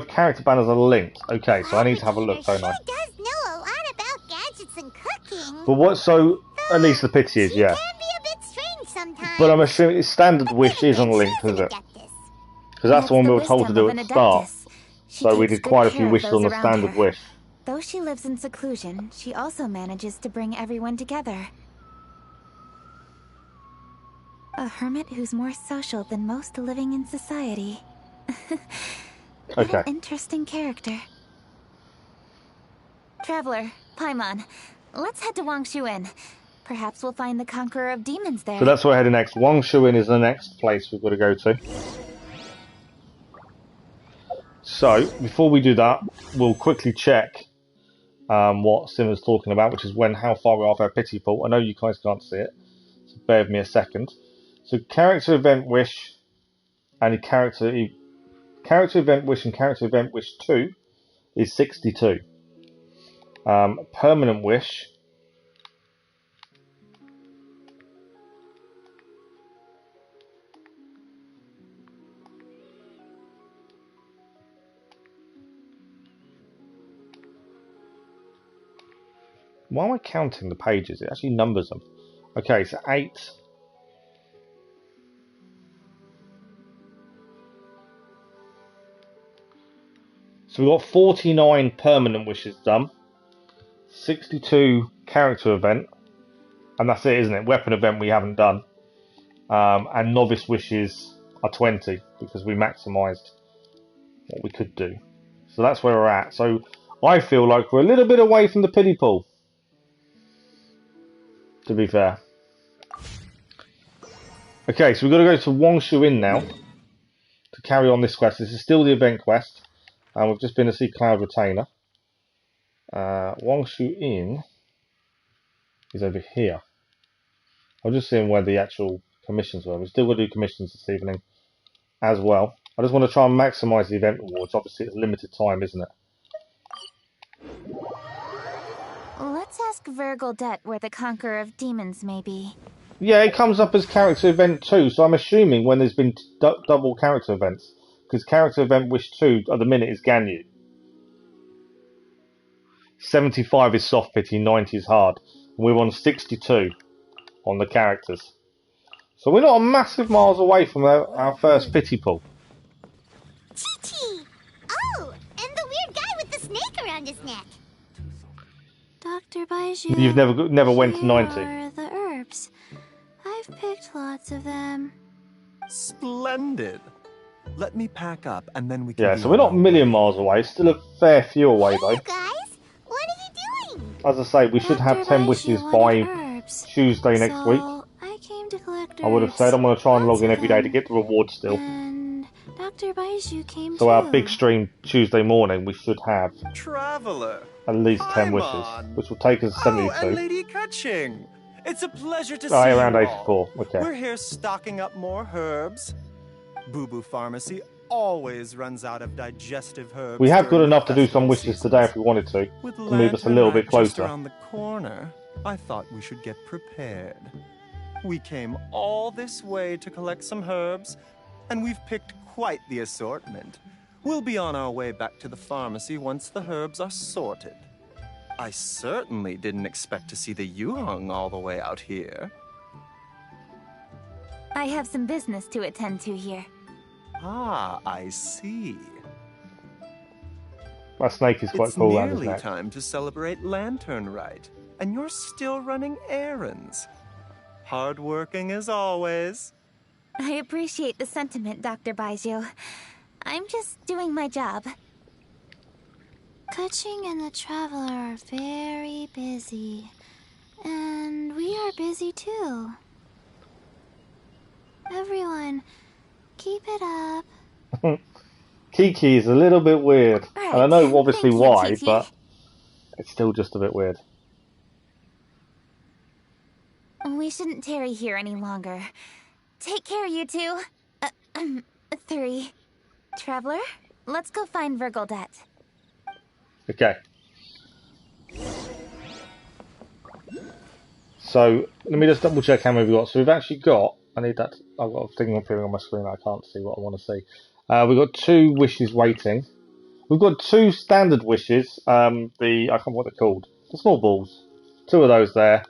character banners are linked. Okay, so I need to have a look, don't I? She does know a lot about gadgets and cooking. But what? So at least the pity is, yeah. She can be a bit strange sometimes. But I'm assuming its standard wish is unlinked, is it? Because that's the one we were told to do at the start. So we did quite a few wishes on the standard wish. Though she lives in seclusion, she also manages to bring everyone together. A hermit who's more social than most living in society. What an interesting character. Traveler, Paimon, let's head to Wangshuin. Perhaps we'll find the Conqueror of Demons there. So that's where we're heading next. Wangshuin is the next place we've got to go to. So, before we do that, we'll quickly check what Simmer's talking about, which is how far we are off our pity pool. I know you guys can't see it, so bear with me a second. So, character event wish and character event wish and character event wish 2 is 62. Permanent wish. Why am I counting the pages? It actually numbers them. Okay, so 8. So we've got 49 permanent wishes done. 62 character event. And that's it, isn't it? Weapon event we haven't done. And novice wishes are 20 because we maximised what we could do. So that's where we're at. So I feel like we're a little bit away from the pity pool, to be fair. Okay, so we've got to go to Wangshuin now to carry on this quest. This is still the event quest. And we've just been to see Cloud Retainer. Wangshuin is over here. I'm just seeing where the actual commissions were. We're still going to do commissions this evening as well. I just want to try and maximise the event rewards. Obviously, it's limited time, isn't it? Let's ask Vergildet where the Conqueror of Demons may be. Yeah, it comes up as character event 2, so I'm assuming when there's been double character events. Because character event wish 2 at the minute is Ganyu. 75 is soft pity, 90 is hard. And we're on 62 on the characters. So we're not a massive miles away from our first pity pool. Chi-Chi! Oh, and the weird guy with the snake around his neck. Dr. Baiju, You've never went to 90. Here are the herbs. I've picked lots of them. Splendid. Let me pack up and then we can... Yeah, so we're not a million miles away. Still a fair few away though. Hey guys, what are you doing? As I say, we should have 10 wishes by Tuesday next week. I came to collect I would have said I'm going to try and log in every day to get the rewards still. And Dr. Baiju came So our big stream Tuesday morning, we should have Traveler. at least 10 wishes, which will take us to 72. Oh, and Lady Kutching. It's a pleasure to see around you 84. all. Okay. We're here stocking up more herbs. Boo Boo Pharmacy always runs out of digestive herbs. We have got during enough to do festival some wishes seasons. today if we wanted to move us a little bit Lantern Night just closer. around the corner, I thought we should get prepared. We came all this way to collect some herbs, and we've picked quite the assortment. We'll be on our way back to the pharmacy once the herbs are sorted. I certainly didn't expect to see the Yuheng all the way out here. I have some business to attend to here. Ah, I see. That snake is quite cool around his It's nearly neck. time to celebrate Lantern Rite, and you're still running errands. Hardworking as always. I appreciate the sentiment, Dr. Baiju. I'm just doing my job. Kuching and the Traveler are very busy. And we are busy too. Everyone, keep it up. Kiki is a little bit weird. Right. And I know obviously Thank you, why, Kiki. but it's still just a bit weird. We shouldn't tarry here any longer. Take care, you two. 3. Traveler, let's go find Virgoldet. Okay. So, let me just double check how many we've got. So we've actually got, I've got a thing appearing on my screen, I can't see what I want to see. We've got 2 wishes waiting. We've got 2 standard wishes, I can't remember what they're called. The small balls. 2 of those there.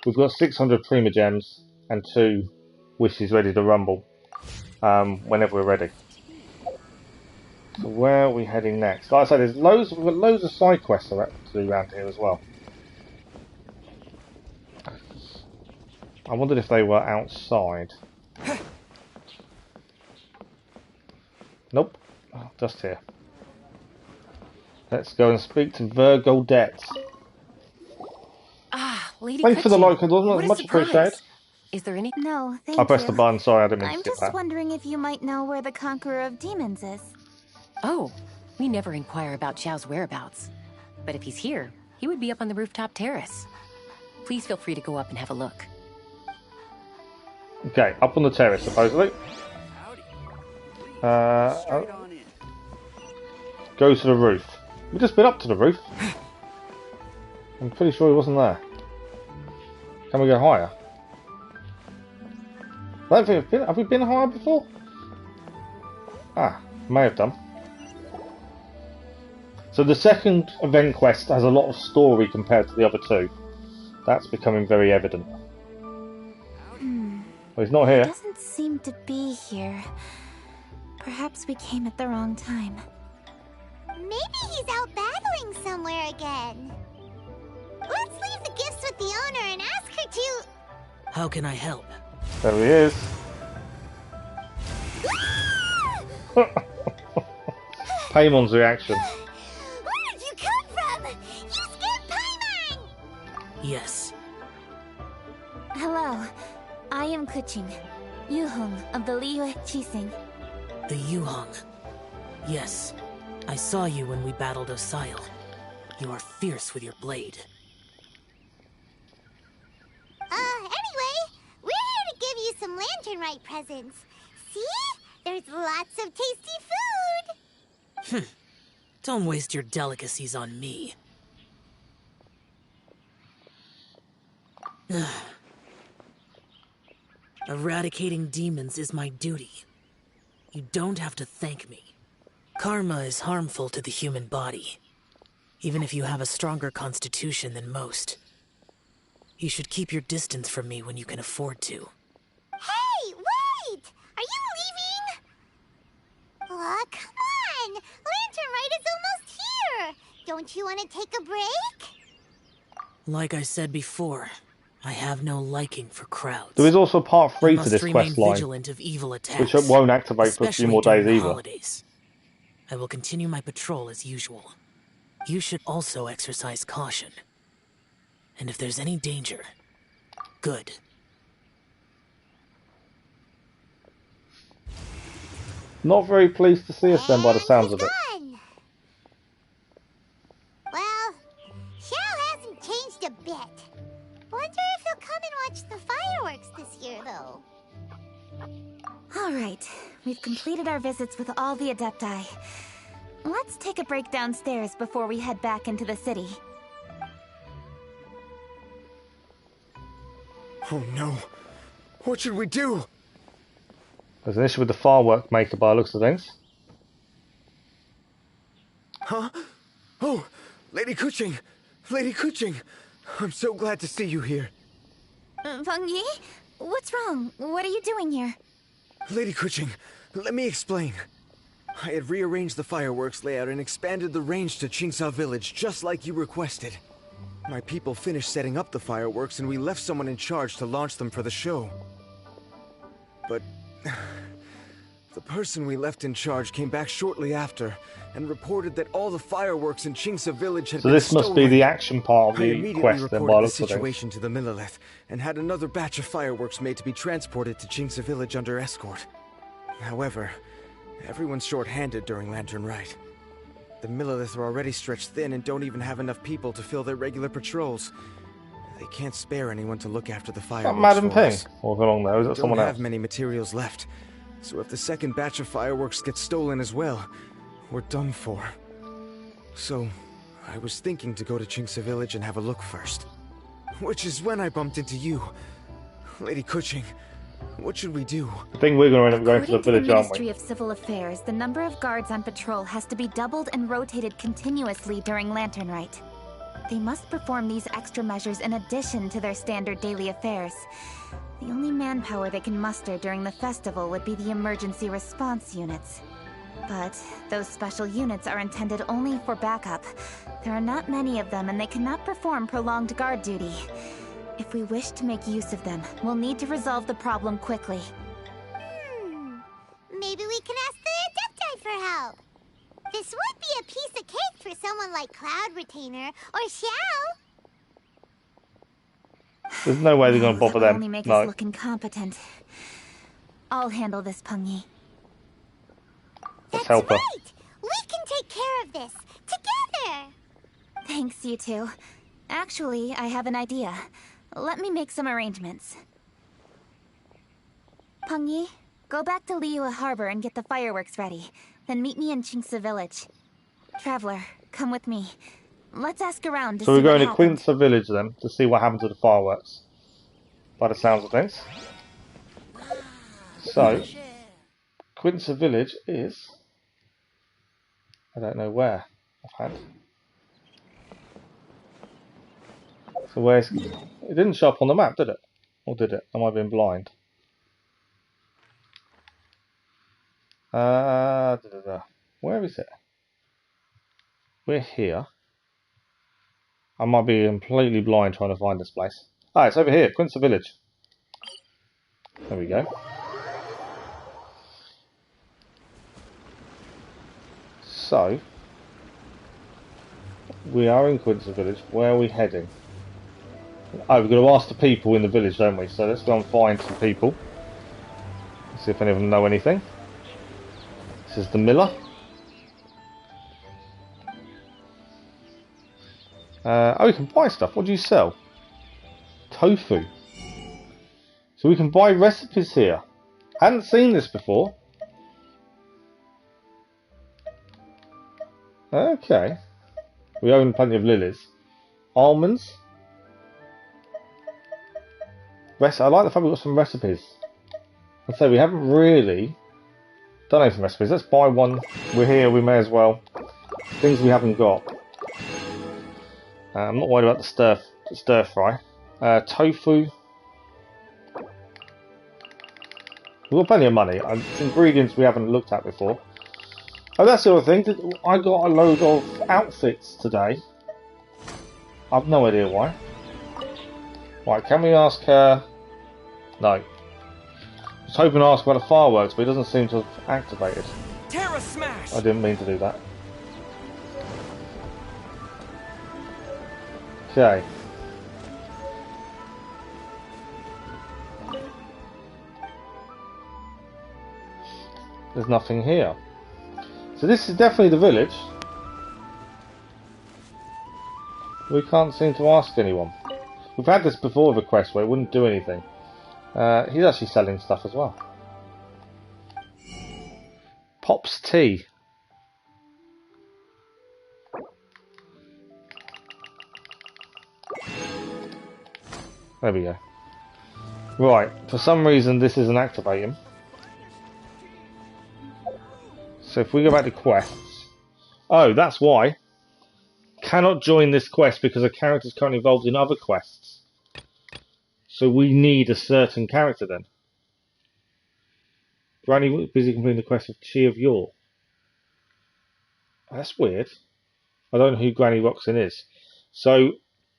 We've got 600 Prima Gems and 2 wishes ready to rumble. Whenever we're ready. So where are we heading next? Like I said, we've got loads of side quests to do around here as well. I wondered if they were outside. Nope, just here. Let's go and speak to Virgoldet. Ah, Lady Thanks for the like, What wasn't a it? Much surprise. appreciated. Is there any... No, thank you. I pressed the button, sorry, I didn't mean to I'm skip just that. wondering if you might know where the Conqueror of Demons is. Oh, we never inquire about Xiao's whereabouts. But if he's here, he would be up on the rooftop terrace. Please feel free to go up and have a look. Okay, up on the terrace, supposedly. Go to the roof. We've just been up to the roof. I'm pretty sure he wasn't there. Can we go higher? I don't think have we been higher before? Ah, may have done. So the second event quest has a lot of story compared to the other 2. That's becoming very evident. Well, he's not here. He doesn't seem to be here. Perhaps we came at the wrong time. Maybe he's out battling somewhere again. Let's leave the gifts with the owner and ask her to... How can I help? There he is. Paymon's reaction. Where did you come from? You scared Paimon! Yes. Hello, I am Kuching, Yuhong of the Liyue Chising. The Yuhong. Yes. I saw you when we battled Osile. You are fierce with your blade. Anyway, we're here to give you some Lantern Rite presents. See? There's lots of tasty food! Don't waste your delicacies on me. Eradicating demons is my duty. You don't have to thank me. Karma is harmful to the human body, even if you have a stronger constitution than most. You should keep your distance from me when you can afford to. Hey, wait! Are you leaving? Aw, come on! Lantern Rite is almost here! Don't you want to take a break? Like I said before, I have no liking for crowds. There is also part 3 to this remain quest line, vigilant of evil attacks, which won't activate for a few more days either. Holidays. I will continue my patrol as usual. You should also exercise caution. And if there's any danger, good. Not very pleased to see us then by the sounds of it. Done. Well, Xiao hasn't changed a bit. Wonder if he'll come and watch the fireworks this year, though. Alright, we've completed our visits with all the Adepti. Let's take a break downstairs before we head back into the city. Oh no. What should we do? There's an issue with the firework maker by the looks of things. Huh? Oh, Lady Kuching! Lady Kuching! I'm so glad to see you here. Feng Yi? What's wrong? What are you doing here? Lady Kuching, let me explain. I had rearranged the fireworks layout and expanded the range to Qingsa Village, just like you requested. My people finished setting up the fireworks and we left someone in charge to launch them for the show. But The person we left in charge came back shortly after and reported that all the fireworks in Chingsa Village had So been this must be stolen. the action part of I the immediately quest then, by reported the the looks of things. situation to the Millilith and had another batch of fireworks made to be transported to Chingsa Village under escort. However, everyone's short-handed during Lantern Rite. The Millilith are already stretched thin and don't even have enough people to fill their regular patrols. They can't spare anyone to look after the fireworks. Madam for Ping, us. or along there, is it We someone don't else? have many materials left, so if the second batch of fireworks gets stolen as well, we're done for. So, I was thinking to go to Chingsa Village and have a look first. Which is when I bumped into you. Lady Kuching, what should we do? I think we're going to end up going to the According to village, aren't Ministry we? of Civil Affairs, the number of guards on patrol has to be doubled and rotated continuously during Lantern Rite. They must perform these extra measures in addition to their standard daily affairs. The only manpower they can muster during the festival would be the emergency response units. But those special units are intended only for backup. There are not many of them and they cannot perform prolonged guard duty. If we wish to make use of them, we'll need to resolve the problem quickly. Maybe we can ask the Adepti for help. This would be a piece of cake for someone like Cloud Retainer or Xiao. There's no way they're going to bother That will them. only make No. us look incompetent. I'll handle this, Pungi. Let's help her. Right! We can take care of this together. Thanks, you two. Actually, I have an idea. Let me make some arrangements. Pungi, go back to Liyue Harbor and get the fireworks ready. Then meet me in Chingsa Village. Traveler, come with me. Let's ask around to So see we're going what to happened. Quincy Village then, to see what happened to the fireworks. By the sounds of things. So, Quincy Village is... I don't know where, offhand. So where's... It didn't show up on the map, did it? Or did it? Am I being blind? Where is it? We're here. I might be completely blind trying to find this place. Ah, it's over here, Quincy Village. There we go. So, we are in Quincy Village. Where are we heading? Oh, we've got to ask the people in the village, don't we? So let's go and find some people. See if any of them know anything. This is the miller. Oh, we can buy stuff. What do you sell? Tofu. So we can buy recipes here. Hadn't seen this before. Okay. We own plenty of lilies. Almonds. I like the fact we've got some recipes. I'd say we haven't really done anything recipes. Let's buy one. We're here, we may as well. Things we haven't got. I'm not worried about the stir fry. Tofu. We've got plenty of money. Ingredients we haven't looked at before. Oh, that's the other thing. I got a load of outfits today. I've no idea why. Right, can we ask her? No. I was hoping to ask about the fireworks, but it doesn't seem to have activated. Terra Smash! I didn't mean to do that. Okay. There's nothing here. So this is definitely the village. We can't seem to ask anyone. We've had this before with a quest where it wouldn't do anything. He's actually selling stuff as well. Pop's tea. There we go. Right, for some reason this isn't activating. So if we go back to quests... Oh, that's why. Cannot join this quest because a character is currently involved in other quests. So we need a certain character then. Granny busy completing the quest of Chi of Yore. That's weird. I don't know who Granny Roxon is. So,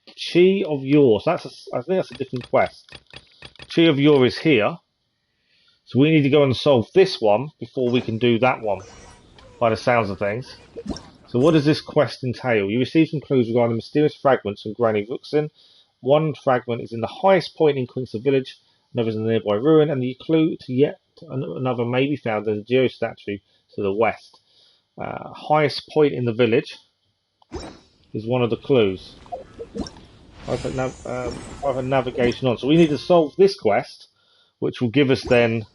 Chi of Yore. So I think that's a different quest. Chi of Yore is here. So we need to go and solve this one before we can do that one, by the sounds of things. So what does this quest entail? You receive some clues regarding mysterious fragments from Granny Ruxin. One fragment is in the highest point in Quincy Village, another is in the nearby ruin, and the clue to yet another may be found in the Geo statue to the west. Highest point in the village is one of the clues. Private navigation on. So we need to solve this quest, which will give us then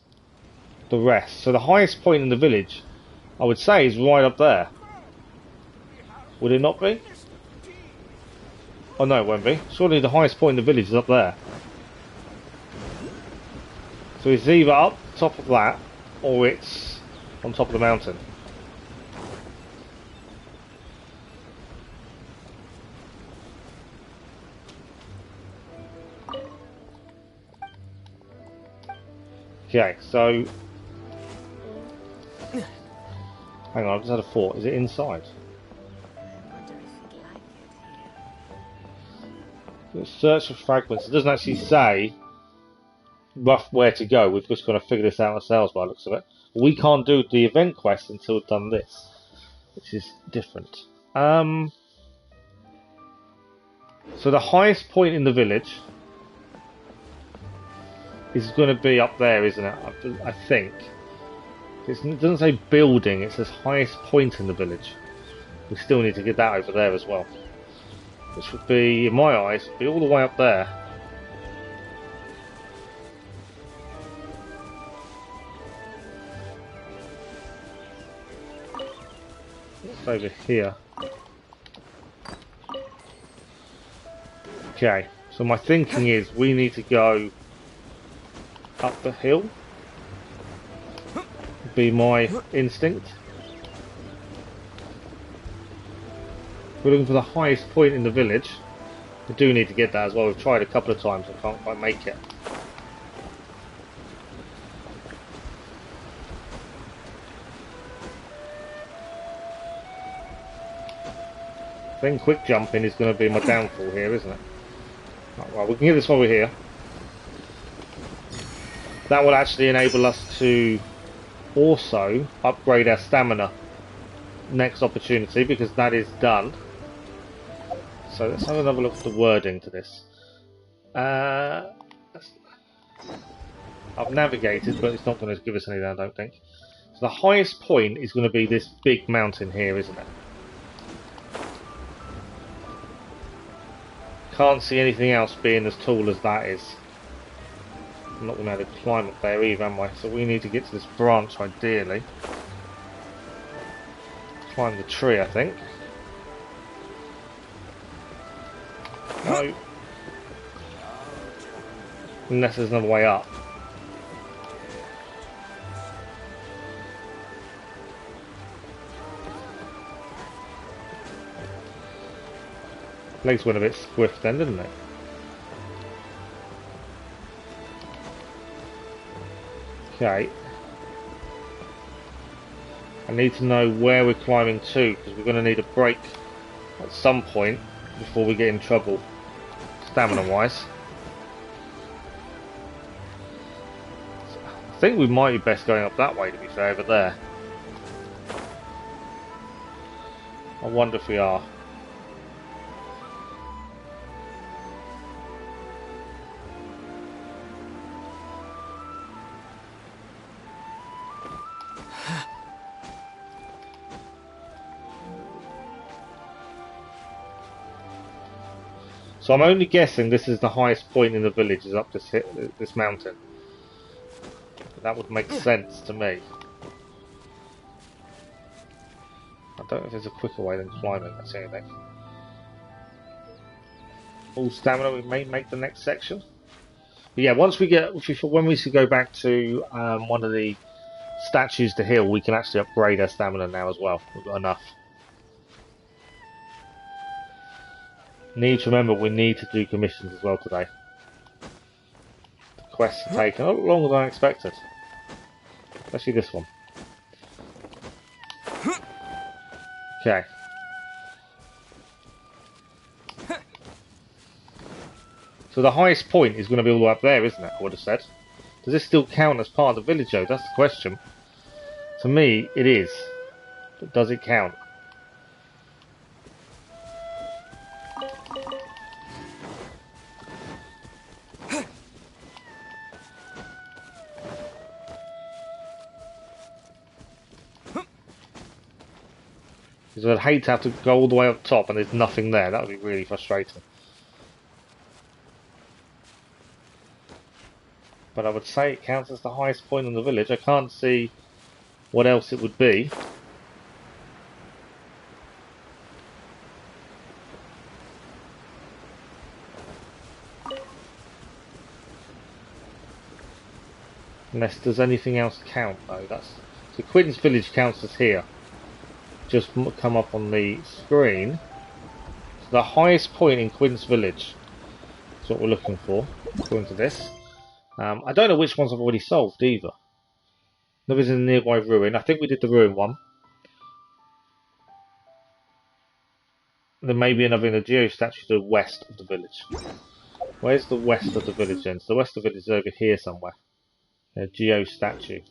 the rest. So the highest point in the village, I would say, is right up there. Would it not be? Oh no, it won't be. Surely the highest point in the village is up there. So it's either up top of that, or it's on top of the mountain. Okay, so... Hang on, I've just had a thought. Is it inside? Search for fragments. It doesn't actually say rough where to go. We've just got to figure this out ourselves by the looks of it. We can't do the event quest until we've done this, which is different. So the highest point in the village is going to be up there, isn't it? I think. It doesn't say building, it says highest point in the village. We still need to get that over there as well. Which would be, in my eyes, be all the way up there. What's over here? Okay, so my thinking is we need to go up the hill. Would be my instinct. We're looking for the highest point in the village. We do need to get that as well. We've tried a couple of times and can't quite make it. Then quick jumping is going to be my downfall here, isn't it? Oh, well, we can get this over here. That will actually enable us to also upgrade our stamina next opportunity, because that is done. So let's have another look at the wording to this. I've navigated, but it's not going to give us anything, I don't think. So the highest point is going to be this big mountain here, isn't it? Can't see anything else being as tall as that is. I'm not going to be able to climb up there either, am I? So we need to get to this branch, ideally. Climb the tree, I think. No. Unless there's another way up. Legs went a bit swift then, didn't they? Okay. I need to know where we're climbing to, because we're going to need a break at some point before we get in trouble, stamina wise. I think we might be best going up that way, to be fair, over there. I wonder if we are. So I'm only guessing this is the highest point in the village, is up this mountain. That would make sense to me. I don't know if there's a quicker way than climbing, that's anything. Full stamina, we may make the next section. But yeah, once we get, when we go back to one of the statues to heal, we can actually upgrade our stamina now as well. We've got enough. Need to remember we need to do commissions as well today. The quests are taking a lot longer than I expected. Especially this one. Okay. So the highest point is going to be all the way up there, isn't it? I would have said. Does this still count as part of the village though? That's the question. To me, it is. But does it count? Because I'd hate to have to go all the way up top and there's nothing there. That would be really frustrating. But I would say it counts as the highest point in the village. I can't see what else it would be. Unless there's anything else count though. So Quincy Village counts as here. Just come up on the screen. So the highest point in Quincy Village is what we're looking for, according to this. I don't know which ones I've already solved either. There is a nearby ruin. I think we did the ruin one. There may be another in the Geo statue to the west of the village. Where's the west of the village then? So the west of the village is over here somewhere. A Geo statue.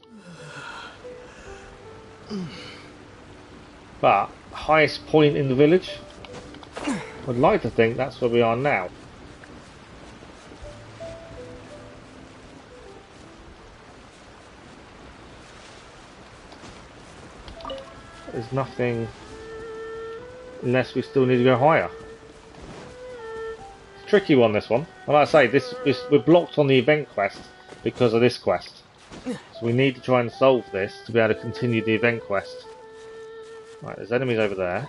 But highest point in the village? I'd like to think that's where we are now. There's nothing, unless we still need to go higher. It's a tricky one, this one. And like I say, we're blocked on the event quest because of this quest. So we need to try and solve this to be able to continue the event quest. Right, there's enemies over there.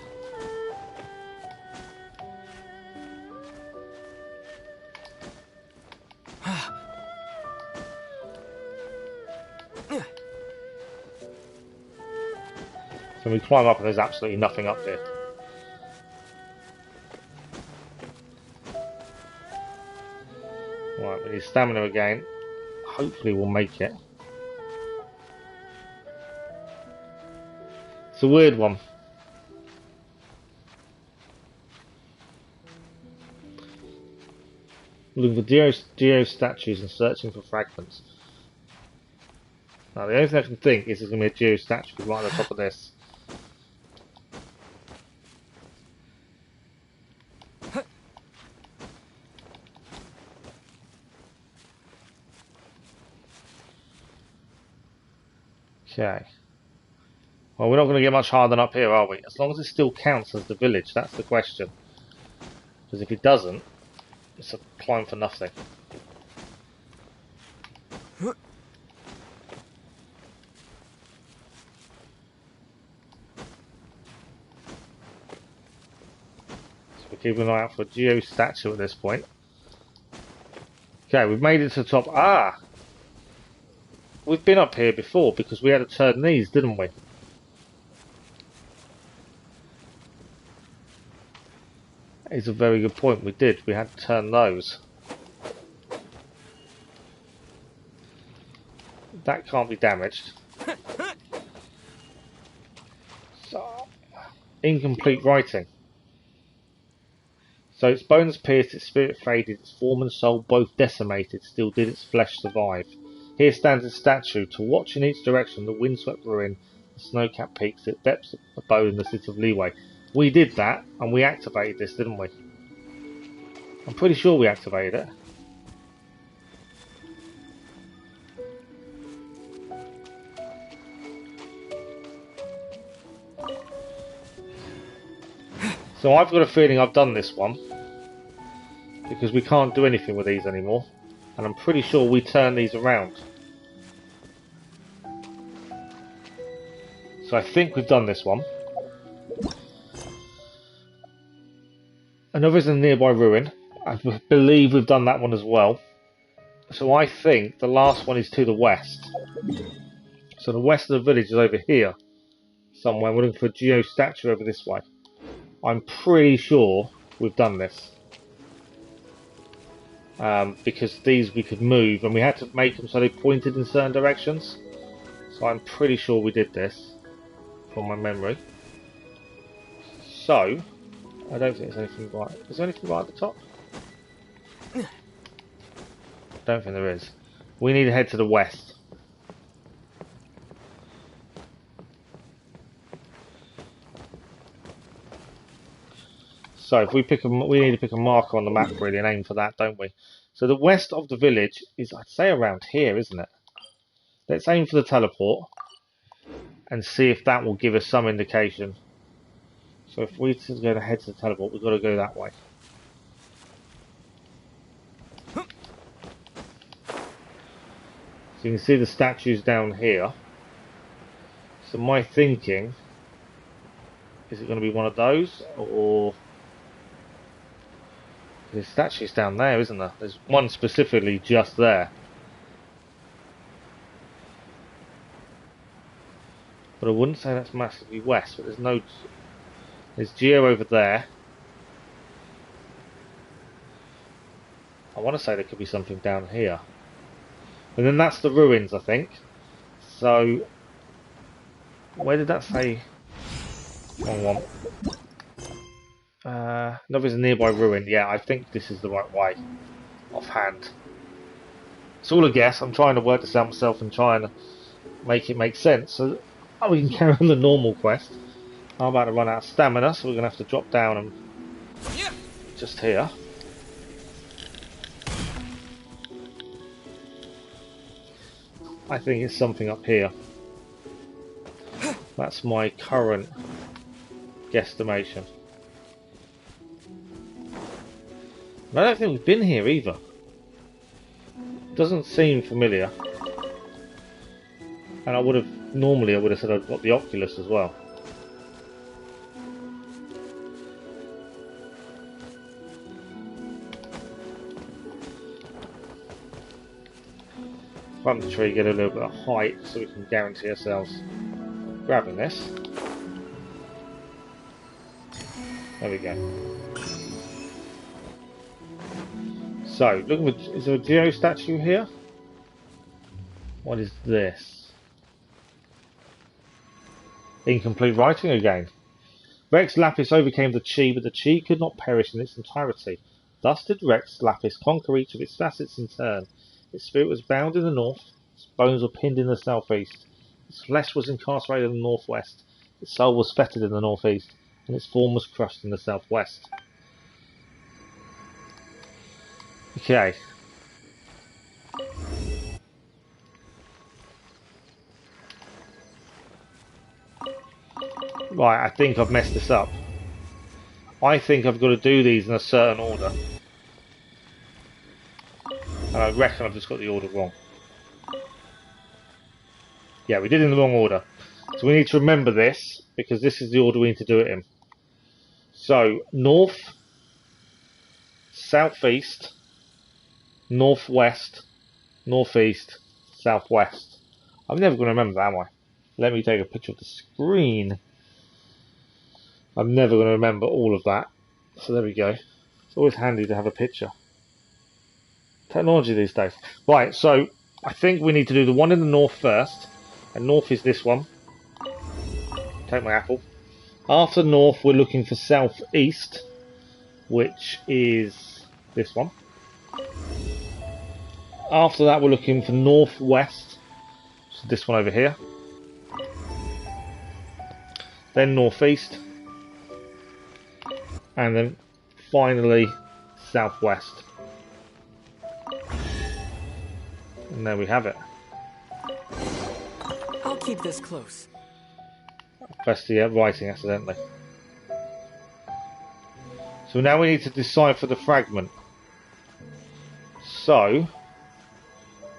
So we climb up and there's absolutely nothing up here. Right, we need stamina again. Hopefully we'll make it. It's a weird one. Looking for geo statues and searching for fragments. Now the only thing I can think is there's going to be a geo statue right on the top of this. Okay. Well, we're not going to get much higher than up here, are we? As long as it still counts as the village, that's the question. Because if it doesn't, it's a climb for nothing. So we're keeping an eye out for a geo statue at this point. Okay, we've made it to the top. Ah! We've been up here before because we had to turn these, didn't we? That is a very good point. We did. We had to turn those. That can't be damaged. So, incomplete writing. So its bones pierced, its spirit faded, its form and soul both decimated, still did its flesh survive. Here stands its statue, to watch in each direction the windswept ruin, the snow-capped peaks, the depths of the bow in the city of Leeway. We did that, and we activated this, didn't we? I'm pretty sure we activated it. So I've got a feeling I've done this one, because we can't do anything with these anymore. And I'm pretty sure we turn these around. So I think we've done this one. Another is a nearby ruin. I believe we've done that one as well. So I think the last one is to the west. So the west of the village is over here. Somewhere. We're looking for a geo statue over this way. I'm pretty sure we've done this. Because these we could move and we had to make them so they pointed in certain directions. So I'm pretty sure we did this from my memory. So I don't think there's anything right. Is there anything right at the top? Don't think there is. We need to head to the west. So if we we need to pick a marker on the map really and aim for that, don't we? So the west of the village is, I'd say, around here, isn't it? Let's aim for the teleport and see if that will give us some indication. So if we're going to head to the teleport, we've got to go that way. So you can see the statues down here. So my thinking, is it going to be one of those, or there's statues down there, isn't there? There's one specifically just there. But I wouldn't say that's massively west, but there's Geo over there. I want to say there could be something down here. And then that's the ruins, I think. So, where did that say? Wrong one. No, there's a nearby ruin. Yeah, I think this is the right way. Offhand. It's all a guess. I'm trying to work this out myself and trying to make it make sense. So, we can carry on the normal quest. I'm about to run out of stamina, so we're going to have to drop down and just here. I think it's something up here. That's my current guesstimation. And I don't think we've been here either. Doesn't seem familiar. And I would have said I'd got the Oculus as well. Climb the tree, get a little bit of height so we can guarantee ourselves grabbing this. There we go. So, looking for, is there a Geo statue here? What is this? Incomplete writing again. Rex Lapis overcame the Chi, but the Chi could not perish in its entirety. Thus did Rex Lapis conquer each of its facets in turn. Its spirit was bound in the north, its bones were pinned in the southeast, its flesh was incarcerated in the northwest, its soul was fettered in the northeast, and its form was crushed in the southwest. Okay. Right, I think I've messed this up. I think I've got to do these in a certain order. And I reckon I've just got the order wrong. Yeah, we did it in the wrong order. So we need to remember this, because this is the order we need to do it in. So, north, southeast, northwest, northeast, southwest. I'm never going to remember that, am I? Let me take a picture of the screen. I'm never going to remember all of that. So there we go. It's always handy to have a picture. Technology these days. Right, so I think we need to do the one in the north first. And north is this one. Take my apple. After north, we're looking for southeast, which is this one. After that, we're looking for northwest, which is this one over here. Then northeast. And then finally southwest. And there we have it. I'll keep this close. Pressed the writing accidentally. So now we need to decipher the fragment. So,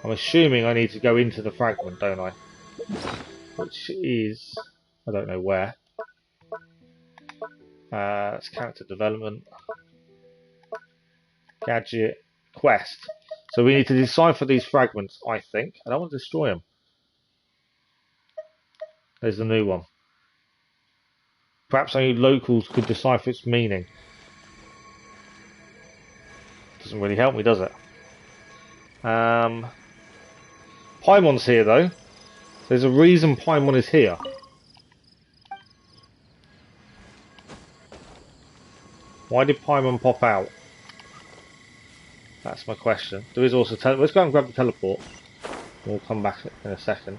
I'm assuming I need to go into the fragment, don't I? Which is, I don't know where. It's character development. Gadget. Quest. So we need to decipher these fragments, I think. I don't want to destroy them. There's the new one. Perhaps only locals could decipher its meaning. Doesn't really help me, does it? Paimon's here, though. There's a reason Paimon is here. Why did Paimon pop out? That's my question. There is also let's go and grab the teleport. We'll come back in a second.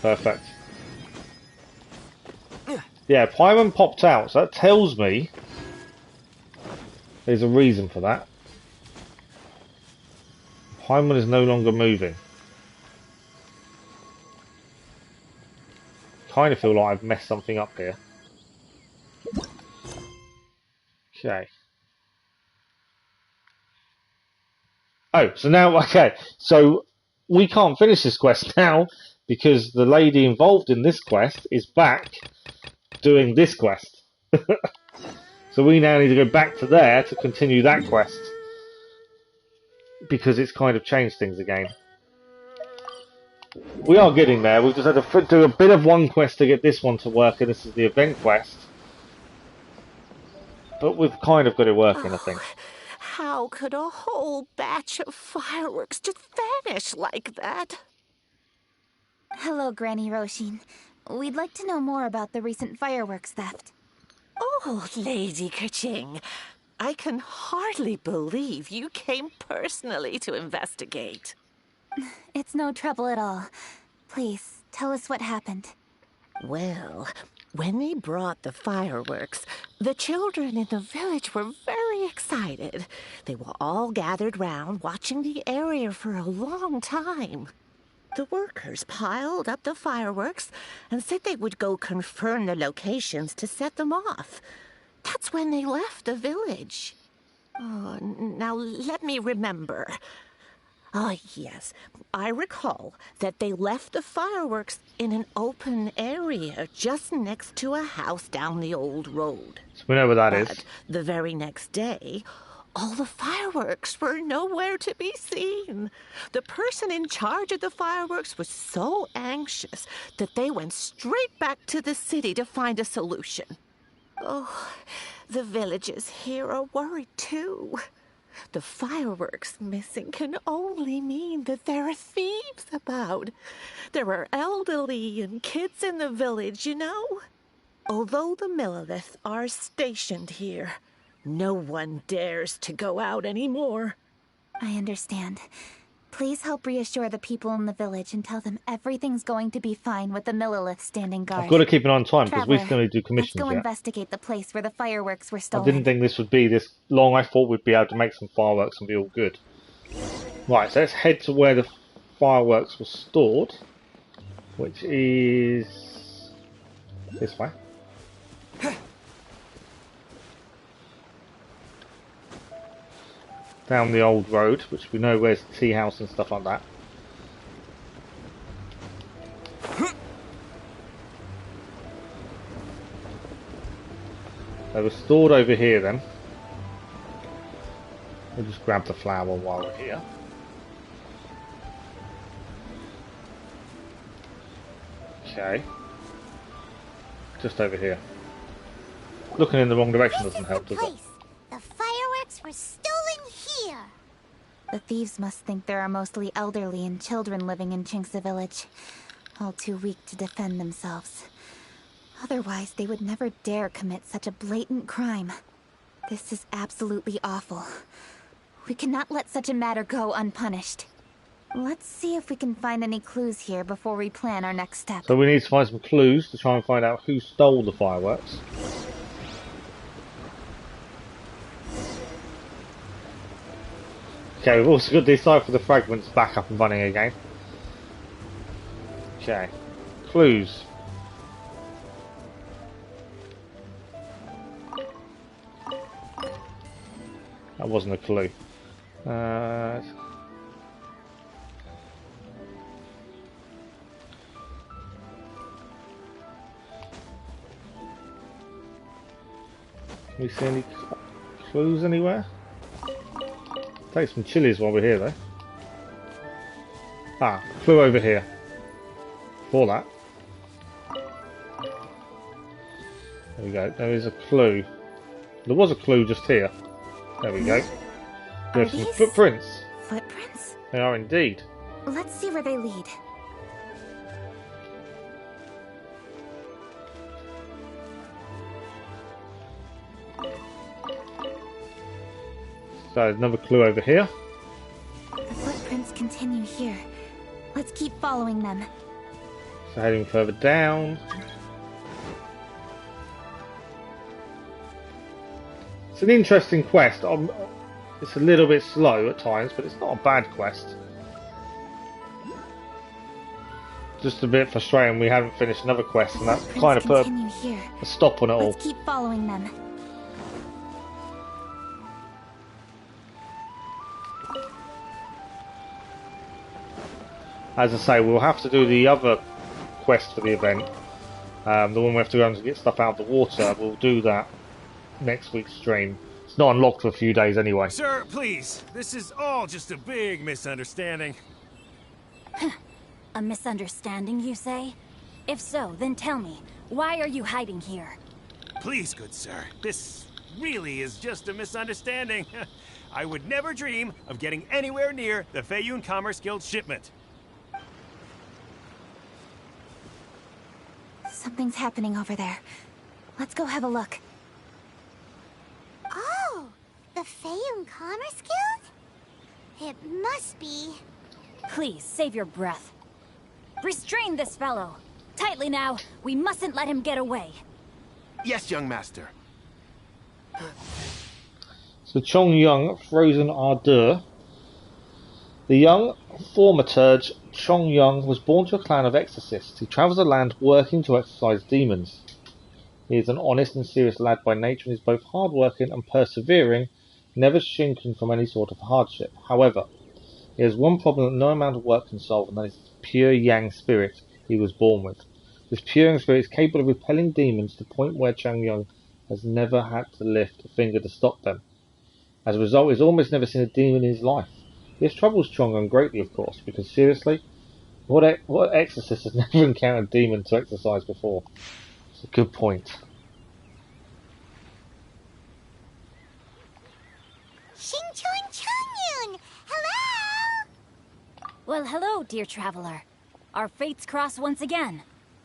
Perfect. Yeah, Pyron popped out, so that tells me there's a reason for that. Pyron is no longer moving. Kind of feel like I've messed something up here. Okay. Oh, so now, okay, so we can't finish this quest now because the lady involved in this quest is back doing this quest. So we now need to go back to there to continue that quest because it's kind of changed things again. We are getting there. We've just had to do a bit of one quest to get this one to work, and this is the event quest. But we've kind of got it working, I think. How could a whole batch of fireworks just vanish like that? Hello, Granny Roshin. We'd like to know more about the recent fireworks theft. Oh, Lady Kerching, I can hardly believe you came personally to investigate. It's no trouble at all. Please, tell us what happened. Well, when they brought the fireworks, the children in the village were very excited. They were all gathered round, watching the area for a long time. The workers piled up the fireworks and said they would go confirm the locations to set them off. That's when they left the village. Oh, now let me remember. Ah, yes. I recall that they left the fireworks in an open area just next to a house down the old road. So we know where that is. But the very next day, all the fireworks were nowhere to be seen. The person in charge of the fireworks was so anxious that they went straight back to the city to find a solution. Oh, the villagers here are worried too. The fireworks missing can only mean that there are thieves about. There are elderly and kids in the village, you know. Although the Millilith are stationed here, no one dares to go out anymore. I understand. Please help reassure the people in the village and tell them everything's going to be fine with the Millilith standing guard. I've got to keep an eye on time because we still need to do commissions let's go yet. investigate the place where the fireworks were stolen. I didn't think this would be this long. I thought we'd be able to make some fireworks and be all good. Right, so let's head to where the fireworks were stored, which is this way. Down the old road, which we know where's the tea house and stuff like that. They were stored over here then. We'll just grab the flower while we're here. Okay. Just over here. Looking in the wrong direction doesn't help, does it? The fireworks were stolen here. The thieves must think there are mostly elderly and children living in Quincy Village, all too weak to defend themselves. Otherwise, they would never dare commit such a blatant crime. This is absolutely awful. We cannot let such a matter go unpunished. Let's see if we can find any clues here before we plan our next step. So we need to find some clues to try and find out who stole the fireworks. Okay, we've also got to decipher the fragments back up and running again. Okay, clues. That wasn't a clue. Can we see any clues anywhere? Take some chilies while we're here though. Ah, clue over here. For that. There we go. There is a clue. There was a clue just here. There we go. There's some footprints. Footprints? They are indeed. Let's see where they lead. So another clue over here. The footprints continue here. Let's keep following them. So heading further down. It's an interesting quest. It's a little bit slow at times, but it's not a bad quest. Just a bit frustrating we haven't finished another quest, and that's kind of put a stop on it all. Let's keep following them. As I say, we'll have to do the other quest for the event. The one we have to go and get stuff out of the water. We'll do that next week's stream. It's not unlocked for a few days anyway. Sir, please. This is all just a big misunderstanding. A misunderstanding, you say? If so, then tell me, why are you hiding here? Please, good sir. This really is just a misunderstanding. I would never dream of getting anywhere near the Feiyun Commerce Guild shipment. Something's happening over there. Let's go have a look. Oh, the Feiyun Commerce Guild? It must be. Please, save your breath. Restrain this fellow. Tightly now. We mustn't let him get away. Yes, young master. So Chongyang, Frozen Ardeur. The young thaumaturge Chongyang was born to a clan of exorcists. He travels the land working to exorcise demons. He is an honest and serious lad by nature and is both hard-working and persevering, never shrinking from any sort of hardship. However, he has one problem that no amount of work can solve, and that is the pure yang spirit he was born with. This pure yang spirit is capable of repelling demons to the point where Chongyang has never had to lift a finger to stop them. As a result, he has almost never seen a demon in his life. This troubles Chongyang greatly, of course, because seriously, what exorcist has never encountered a demon to exorcise before? It's a good point. Xingchuan Chongyun! Hello! Well, hello, dear traveler. Our fates cross once again.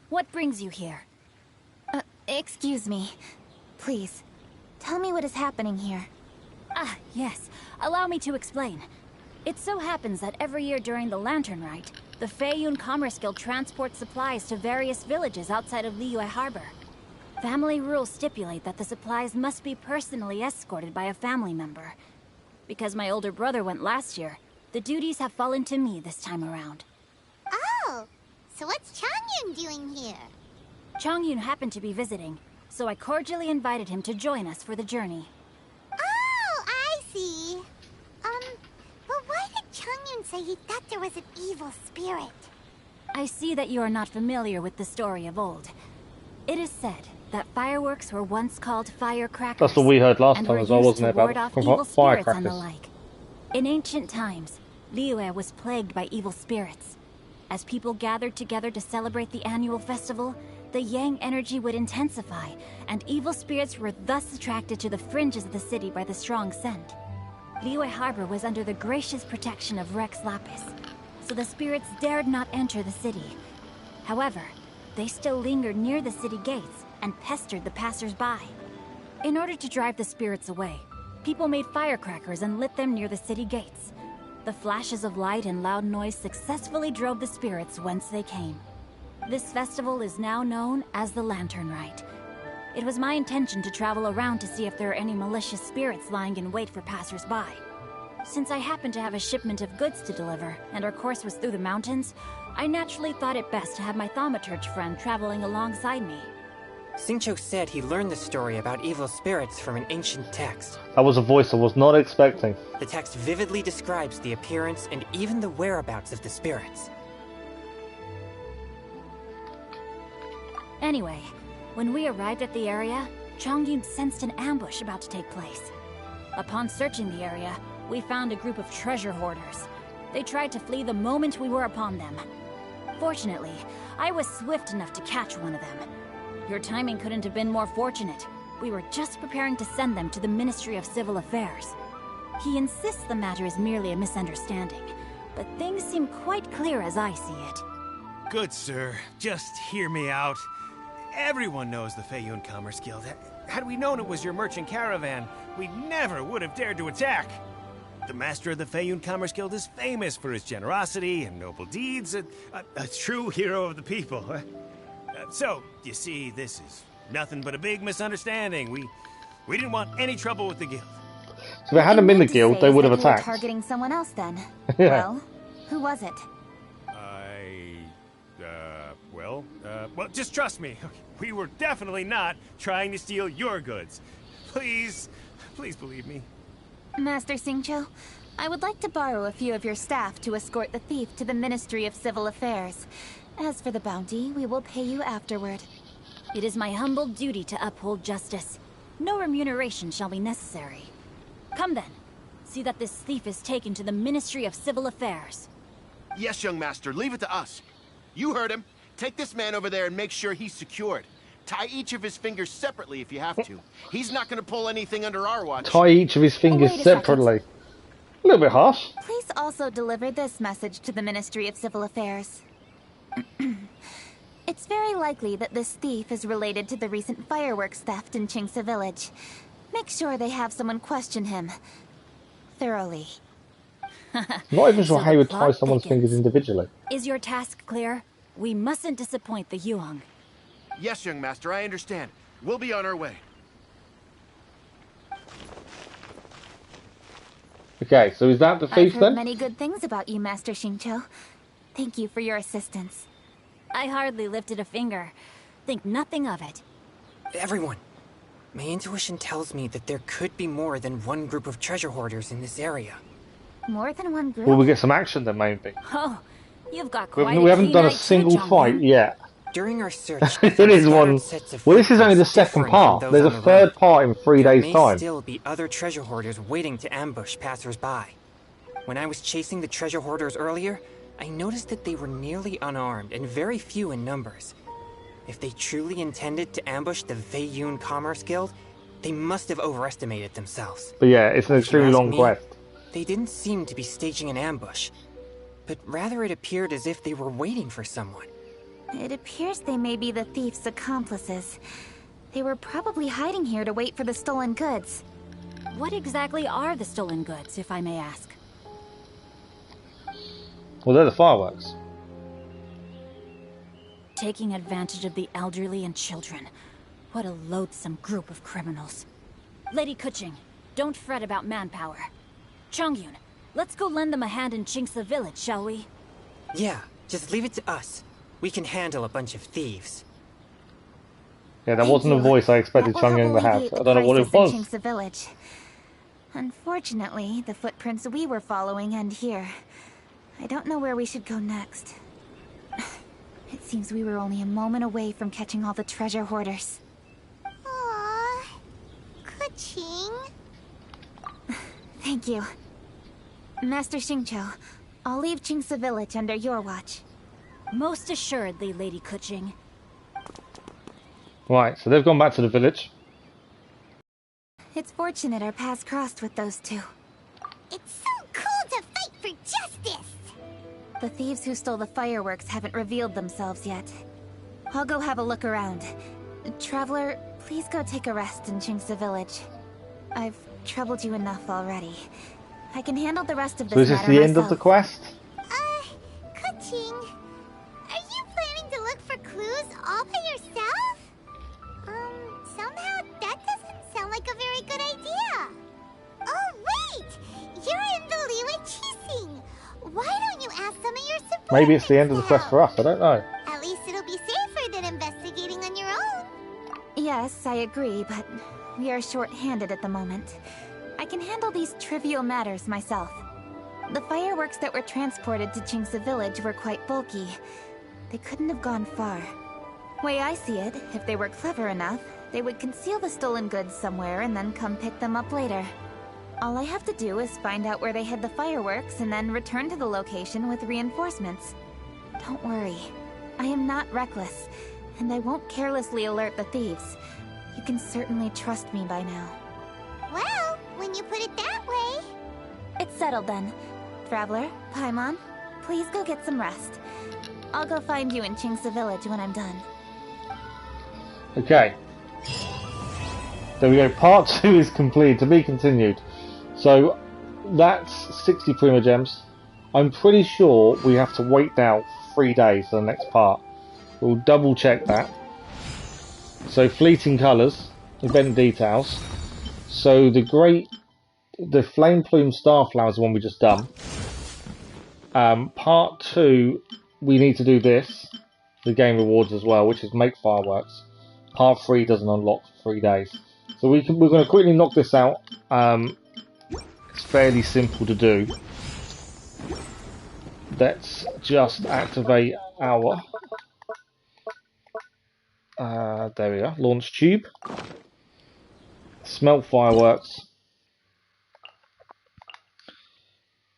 What brings you here? Excuse me. Please, tell me what is happening here. Ah, yes. Allow me to explain. It so happens that every year during the Lantern Rite, the Feiyun Commerce Guild transports supplies to various villages outside of Liyue Harbor. Family rules stipulate that the supplies must be personally escorted by a family member. Because my older brother went last year, the duties have fallen to me this time around. Oh, so what's Chongyun doing here? Chongyun happened to be visiting, so I cordially invited him to join us for the journey. Oh, I see. But why did Chongyun say he thought there was an evil spirit? I see that you are not familiar with the story of old. It is said that fireworks were once called firecrackers. That's what we heard last time as well, wasn't it? About evil spirits and the firecrackers. like. In ancient times, Liyue was plagued by evil spirits. As people gathered together to celebrate the annual festival, the yang energy would intensify, and evil spirits were thus attracted to the fringes of the city by the strong scent. Liyue Harbor was under the gracious protection of Rex Lapis, so the spirits dared not enter the city. However, they still lingered near the city gates and pestered the passers-by. In order to drive the spirits away, people made firecrackers and lit them near the city gates. The flashes of light and loud noise successfully drove the spirits whence they came. This festival is now known as the Lantern Rite. It was my intention to travel around to see if there are any malicious spirits lying in wait for passers-by. Since I happened to have a shipment of goods to deliver, and our course was through the mountains, I naturally thought it best to have my thaumaturge friend traveling alongside me. Xingqiu said he learned the story about evil spirits from an ancient text. That was a voice I was not expecting. The text vividly describes the appearance and even the whereabouts of the spirits. Anyway, when we arrived at the area, Chongyun sensed an ambush about to take place. Upon searching the area, we found a group of treasure hoarders. They tried to flee the moment we were upon them. Fortunately, I was swift enough to catch one of them. Your timing couldn't have been more fortunate. We were just preparing to send them to the Ministry of Civil Affairs. He insists the matter is merely a misunderstanding, but things seem quite clear as I see it. Good sir, just hear me out. Everyone knows the Feiyun Commerce Guild. Had we known it was your merchant caravan, we never would have dared to attack. The master of the Feiyun Commerce Guild is famous for his generosity and noble deeds, a true hero of the people. So, you see, this is nothing but a big misunderstanding. We didn't want any trouble with the guild. So if it hadn't been the guild, they would have attacked. Targeting someone else then. Yeah. Well, who was it? Well, just trust me. We were definitely not trying to steal your goods. Please believe me. Master Xingqiu, I would like to borrow a few of your staff to escort the thief to the Ministry of Civil Affairs. As for the bounty, we will pay you afterward. It is my humble duty to uphold justice. No remuneration shall be necessary. Come then. See that this thief is taken to the Ministry of Civil Affairs. Yes, young master. Leave it to us. You heard him. Take this man over there and make sure he's secured. Tie each of his fingers separately if you have to. He's not going to pull anything under our watch. Tie each of his fingers separately. A little bit harsh. Please also deliver this message to the Ministry of Civil Affairs. It's very likely that this thief is related to the recent fireworks theft in Qingce Village. Make sure they have someone question him thoroughly. Not even sure how you would tie someone's fingers individually. Is your task clear? We mustn't disappoint the Yuang. Yes, young master, I understand. We'll be on our way. Okay, so is that the thief I've heard then? many good things about you, Master Xingqiu. Thank you for your assistance. I hardly lifted a finger. Think nothing of it. Everyone, my intuition tells me that there could be more than one group of treasure hoarders in this area. More than one group? Will we get some action then, maybe? Oh, you've got quite We haven't done a single fight yet. During our search, It is one. Well, this is only the second part. There's a third part in 3 days' There may time. still be other treasure hoarders waiting to ambush passers-by. When I was chasing the treasure hoarders earlier, I noticed that they were nearly unarmed and very few in numbers. If they truly intended to ambush the Feiyun Commerce Guild, they must have overestimated themselves. But yeah, it's an extremely long quest. They didn't seem to be staging an ambush, but rather it appeared as if they were waiting for someone. It appears they may be the thief's accomplices. They were probably hiding here to wait for the stolen goods. What exactly are the stolen goods, if I may ask? Well, they're the fireworks. Taking advantage of the elderly and children. What a loathsome group of criminals. Lady Kuching, don't fret about manpower. Chongyun, let's go lend them a hand in Qingce Village, shall we? Yeah, just leave it to us. We can handle a bunch of thieves. Yeah, that wasn't a voice I expected Chongyun to have. I don't know what it was. Qingce Village. Unfortunately, the footprints we were following end here. I don't know where we should go next. It seems we were only a moment away from catching all the treasure hoarders. Aww. Kuching. Thank you. Master Xingqiu, I'll leave Qingce Village under your watch. Most assuredly, Lady Kuching. Right, so they've gone back to the village. It's fortunate our paths crossed with those two. It's so cool to fight for justice! The thieves who stole the fireworks haven't revealed themselves yet. I'll go have a look around. Traveler, please go take a rest in Qingce Village. I've troubled you enough already. I can handle the rest of this So is this matter the end of myself. the quest? Kuching, are you planning to look for clues all by yourself? Somehow that doesn't sound like a very good idea. Oh, wait! You're in the Liwe Qixing. Why don't you ask some of your supporters? Maybe it's the end of the quest for us, I don't know. At least it'll be safer than investigating on your own. Yes, I agree, but we are short-handed at the moment. I can handle these trivial matters myself. The fireworks that were transported to Qingce Village were quite bulky. They couldn't have gone far. Way I see it, if they were clever enough, they would conceal the stolen goods somewhere and then come pick them up later. All I have to do is find out where they hid the fireworks and then return to the location with reinforcements. Don't worry. I am not reckless, and I won't carelessly alert the thieves. You can certainly trust me by now. Well, when you put it that way... It's settled then. Traveler, Paimon, please go get some rest. I'll go find you in Qingce Village when I'm done. Okay. There we go. Part 2 is complete. To be continued. So, that's 60 Prima Gems. I'm pretty sure we have to wait now 3 days for the next part. We'll double check that. So Fleeting Colours, event details. So the Flame Plume Starflower is the one we just done. Part 2, we need to do this, the game rewards as well, which is make fireworks. Part 3 doesn't unlock for 3 days. So we're going to quickly knock this out. It's fairly simple to do. Let's just activate our there we go, launch tube. Smelt fireworks.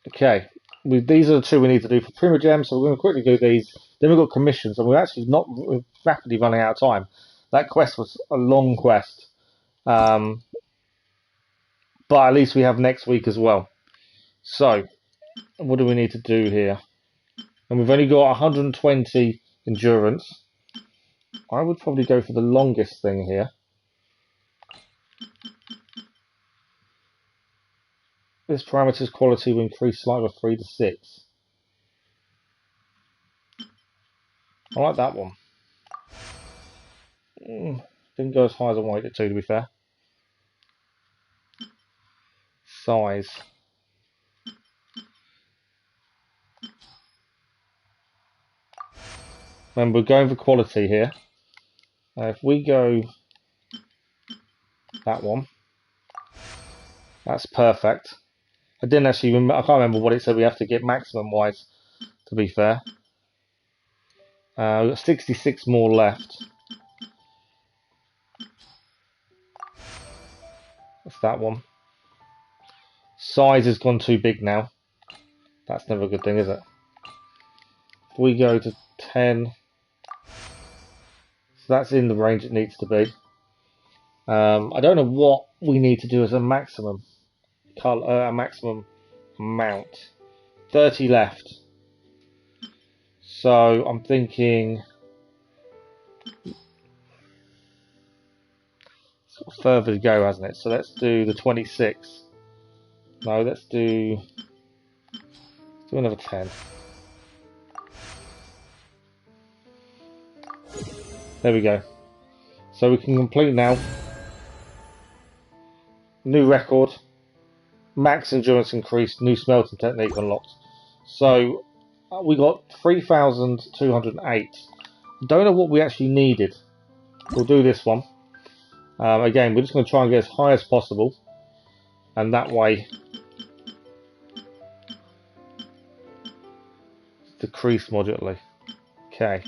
Okay, these are the 2 we need to do for Prima Gems, so we're going to quickly do these. Then we've got commissions, and we're rapidly running out of time. That quest was a long quest, but at least we have next week as well. So, what do we need to do here? And we've only got 120 endurance. I would probably go for the longest thing here. This parameter's quality will increase slightly with 3 to 6. I like that one. Didn't go as high as I wanted it to be fair. Size. Remember, we're going for quality here. If we go that one, that's perfect. I didn't actually remember, I can't remember what it said we have to get maximum wise, to be fair. We've got 66 more left. That's that one. Size has gone too big now. That's never a good thing, is it? If we go to 10, so that's in the range it needs to be. I don't know what we need to do as a maximum color, a maximum amount. 30 left. So I'm thinking it's got further to go, hasn't it? So let's do the 26. No, let's do another 10. There we go. So we can complete now. New record. Max endurance increased. New smelting technique unlocked. So we got 3,208. Don't know what we actually needed. We'll do this one. Again, we're just going to try and get as high as possible. And that way decrease moderately. Okay.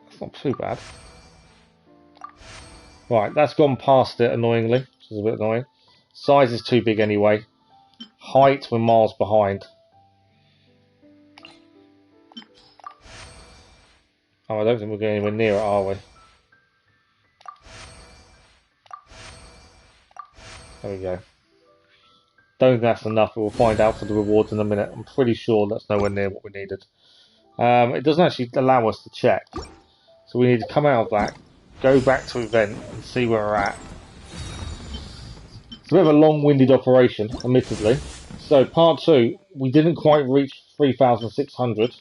That's not too bad. Right, that's gone past it annoyingly, which is a bit annoying. Size is too big anyway. Height, we're miles behind. Oh, I don't think we're getting anywhere near it, are we? There we go. Don't think that's enough, but we'll find out for the rewards in a minute. I'm pretty sure that's nowhere near what we needed. It doesn't actually allow us to check. So we need to come out of that, go back to event and see where we're at. It's a bit of a long-winded operation, admittedly. So part 2, we didn't quite reach 3,600.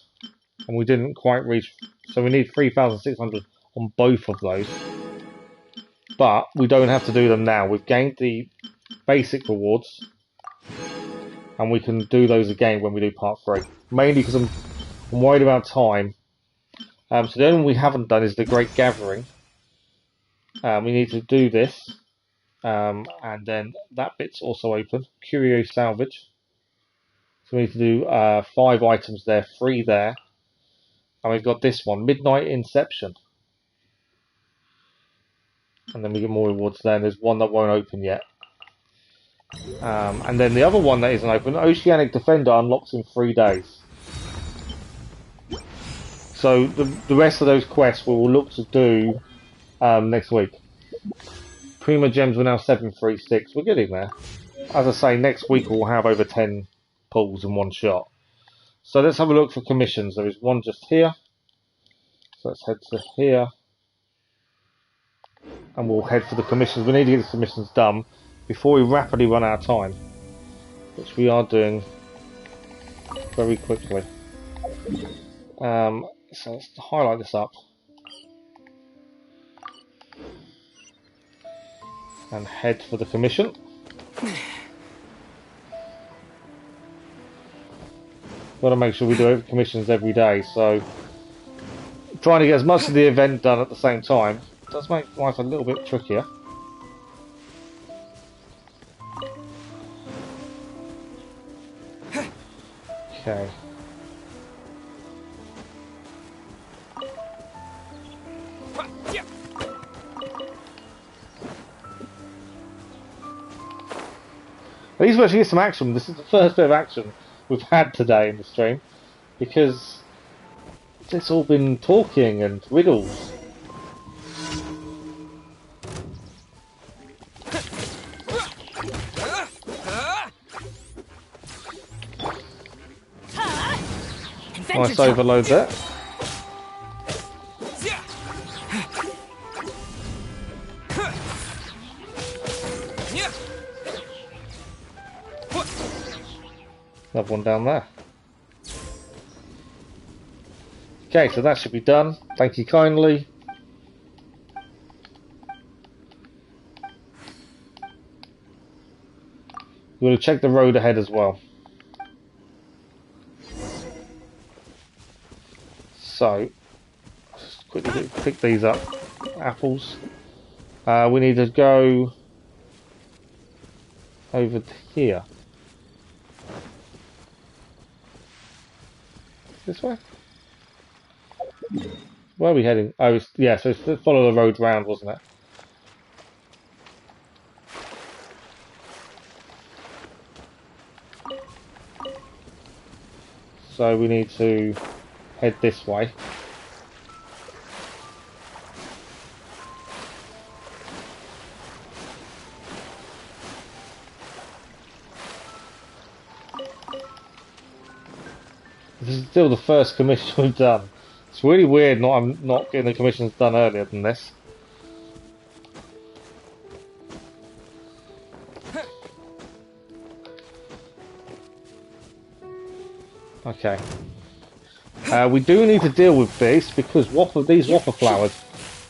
And we didn't quite reach, so we need 3,600 on both of those. But we don't have to do them now. We've gained the basic rewards. And we can do those again when we do part 3. Mainly because I'm worried about time. So the only one we haven't done is the Great Gathering. We need to do this. And then that bit's also open. Curio Salvage. So we need to do 5 items there, 3 there. And we've got this one, Midnight Inception. And then we get more rewards there. And there's one that won't open yet. And then the other one that isn't open, Oceanic Defender, unlocks in 3 days. So the rest of those quests we will look to do next week. Prima Gems we're now 736. We're getting there. As I say, next week we'll have over 10 pulls in one shot. So let's have a look for commissions. There is one just here. So let's head to here. and we'll head for the commissions. We need to get the commissions done before we rapidly run out of time, which we are doing very quickly. So let's highlight this up and head for the commission. Got to make sure we do commissions every day, so trying to get as much of the event done at the same time does make life a little bit trickier. Okay. At least we actually get some action. This is the first bit of action we've had today in the stream, because it's all been talking and riddles. Nice overload there. Another one down there. Okay, so that should be done. Thank you kindly. We'll check the road ahead as well. So, just quickly pick these up. Apples. We need to go over to here. This way? Where are we heading? Oh, yeah, so it's to follow the road round, wasn't it? So we need to head this way. This is still the first commission we've done. It's really weird I'm not getting the commissions done earlier than this. Okay. We do need to deal with this because these whopper flowers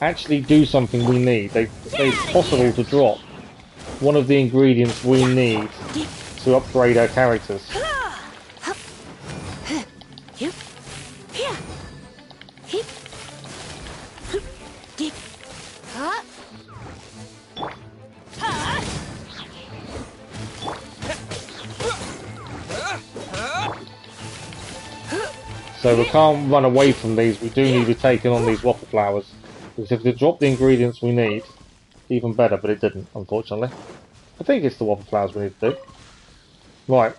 actually do something we need. It's possible to drop one of the ingredients we need to upgrade our characters. So we can't run away from these, we do need to take on these whopper flowers. Because if they drop the ingredients we need, even better, but it didn't, unfortunately. I think it's the whopper flowers we need to do. Right,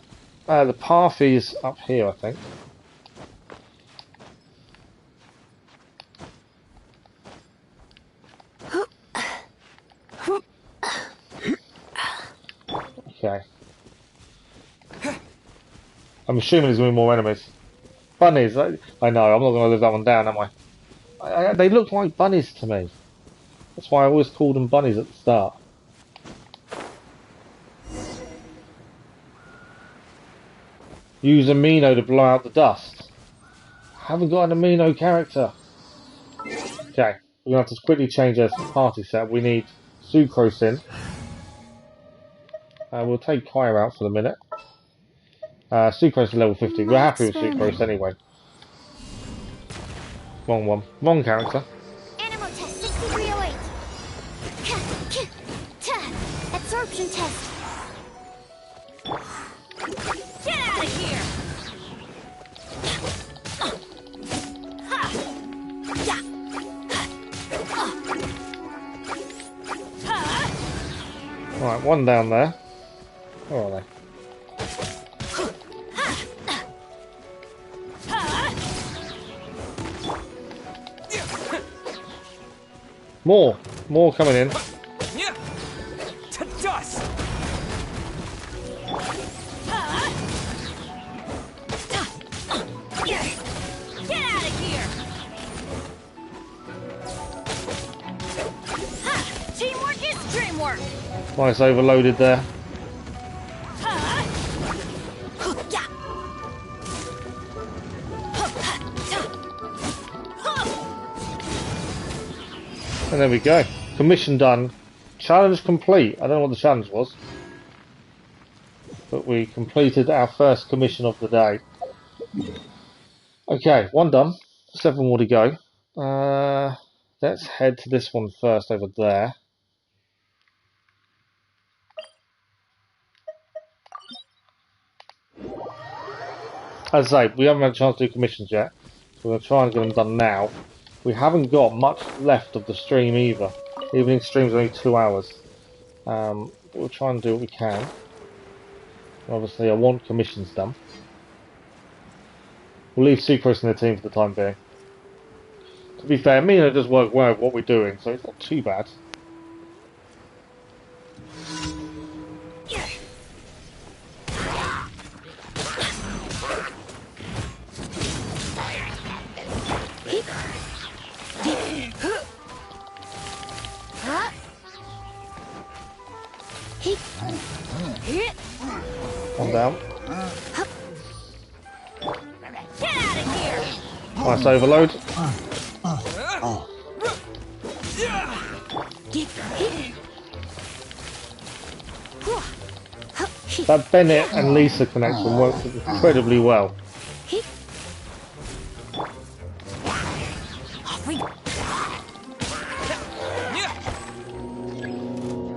the path is up here, I think. Okay. I'm assuming there's going to be more enemies. Bunnies, I know, I'm not going to live that one down, am I? They look like bunnies to me. That's why I always called them bunnies at the start. Use amino to blow out the dust. Haven't got an amino character. Okay, we're going to have to quickly change our party set. We need Sucrose in. We'll take Kaya out for the minute. Sucrose is level 50. We're happy with Sucrose anyway. Wrong one. Wrong character. Animal test 6308. Absorption test. Get out of here! Right, one down there. Where are they? More coming in. To dust. Get out of here! Nice overloaded there. And there we go. Commission done. Challenge complete. I don't know what the challenge was. But we completed our first commission of the day. Okay, one done. 7 more to go. Let's head to this one first over there. As I say, we haven't had a chance to do commissions yet. So we're going to try and get them done now. We haven't got much left of the stream either. Evening stream's only 2 hours. We'll try and do what we can. Obviously, I want commissions done. We'll leave Sucrose in the team for the time being. To be fair, me and it does work well with what we're doing, so it's not too bad. One down. Get out of here! Nice overload. That Bennett and Lisa connection works incredibly well.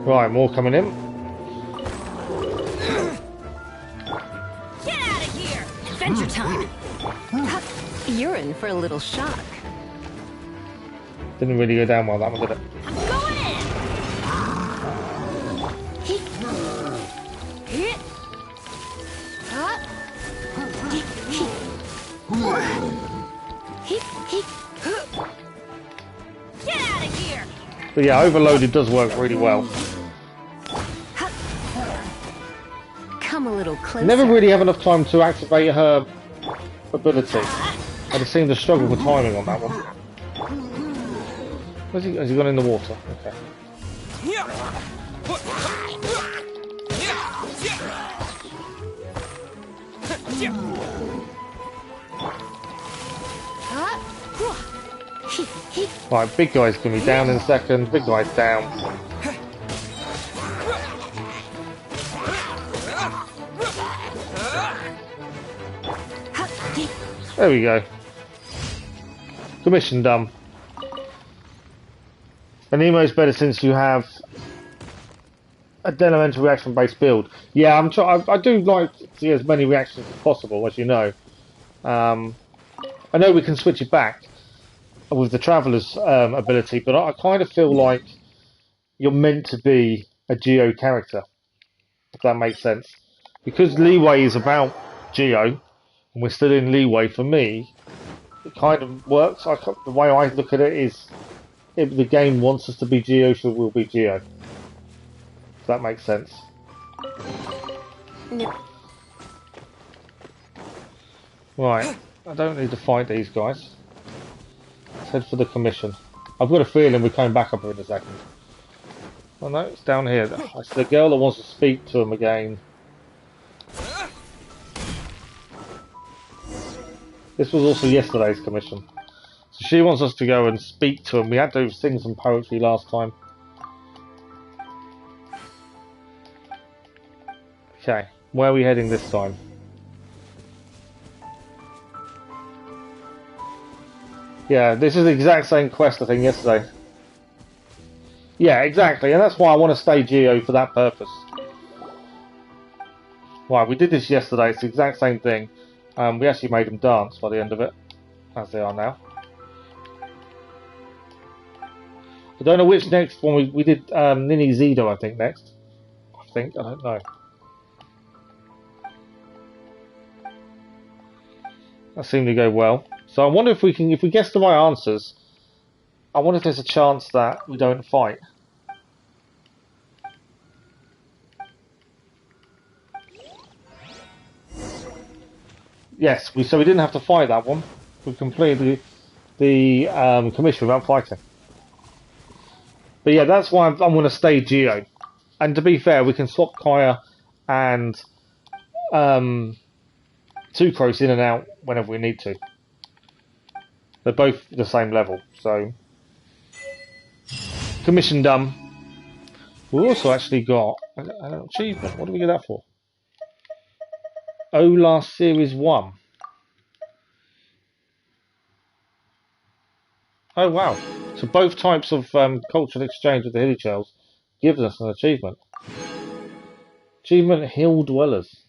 Right, more coming in. Get out of here! Adventure time! You're in for a little shock. Didn't really go down well, that one, did it? I'm going in! Get out of here! But yeah, overloaded does work really well. Come a little closer. Never really have enough time to activate her ability. I just seem to struggle with timing on that one. Where's he? Has he gone in the water? Okay. Right, big guy's gonna be down in a second. Big guy's down. There we go. Commission done. And emo's better since you have a elemental reaction based build. Yeah, I do like to see as many reactions as possible, as you know. I know we can switch it back with the Traveller's ability, but I kind of feel like you're meant to be a Geo character, if that makes sense. Because Leeway is about Geo, and we're still in Leeway, for me, it kind of works. The way I look at it is, if the game wants us to be Geo, so we'll be Geo. If that makes sense. No. Right, I don't need to fight these guys. Let's head for the commission. I've got a feeling we're coming back up here in a second. Oh no, it's down here. It's the girl that wants to speak to him again. This was also yesterday's commission. So she wants us to go and speak to him. We had to sing some poetry last time. Okay, where are we heading this time? Yeah, this is the exact same quest I think yesterday. Yeah, exactly, and that's why I want to stay Geo for that purpose. Right, we did this yesterday, it's the exact same thing. We actually made them dance by the end of it, as they are now. I don't know which next one we did. Nini Zido, I think next. I don't know. That seemed to go well. So I wonder if we guess the right answers. I wonder if there's a chance that we don't fight. Yes, so we didn't have to fight that one. We completed the commission without fighting. But yeah, that's why I'm going to stay Geo. And to be fair, we can swap Kaya and Sucrose in and out whenever we need to. They're both the same level, so commission done. We also actually got an achievement. What do we get that for? Ola Series 1. Oh wow. So both types of cultural exchange with the Hilly Chels gives us an achievement. Achievement Hill Dwellers.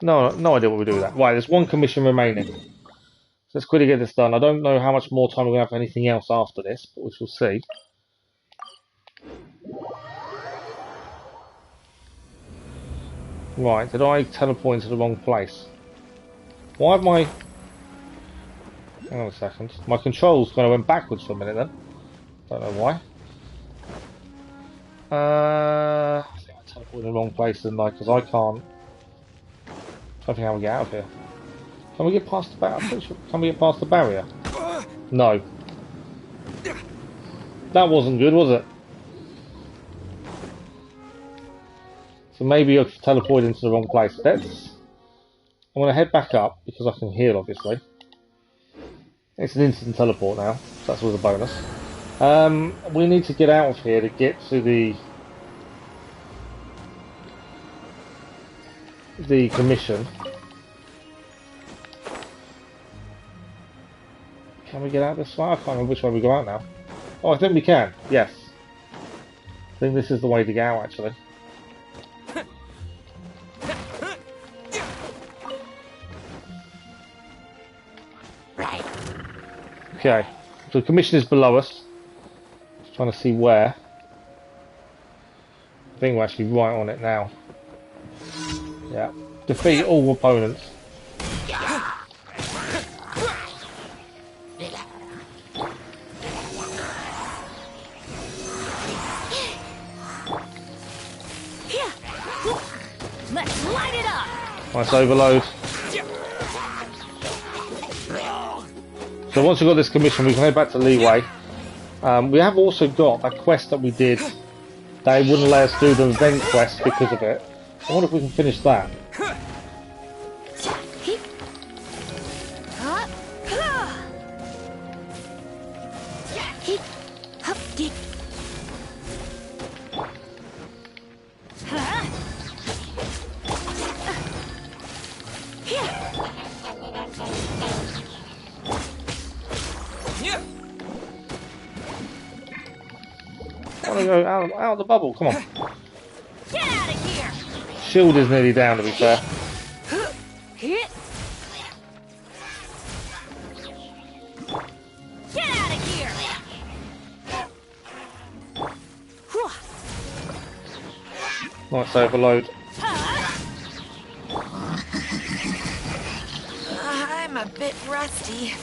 No idea what we do with that. Right, there's one commission remaining. So let's quickly get this done. I don't know how much more time we're going to have for anything else after this, but we shall see. Right, did I teleport into the wrong place? Why have my... Hang on a second. My controls kind of went backwards for a minute then. Don't know why. I think I teleported in the wrong place, didn't I? Because I can't... I don't think how we get out of here. Can we get past the barrier? Can we get past the barrier? No. That wasn't good, was it? So maybe I've teleported into the wrong place. I'm going to head back up because I can heal, obviously. It's an instant teleport now, so that's always a bonus. We need to get out of here to get to the commission. Can we get out this way? I can't remember which way we go out now. Oh, I think we can. Yes. I think this is the way to go out, actually. Right. Okay. So the commission is below us. Just trying to see where. I think we're actually right on it now. Yeah. Defeat all opponents. Let's light it up. Nice overload. So once we've got this commission, we can head back to Leeway. We have also got that quest that we did. They wouldn't let us do the event quest because of it. I wonder if we can finish that. I want to go out of the bubble, come on. Get out of here. Shield is nearly down, to be fair. Get out of here. Nice overload. I'm a bit rusty.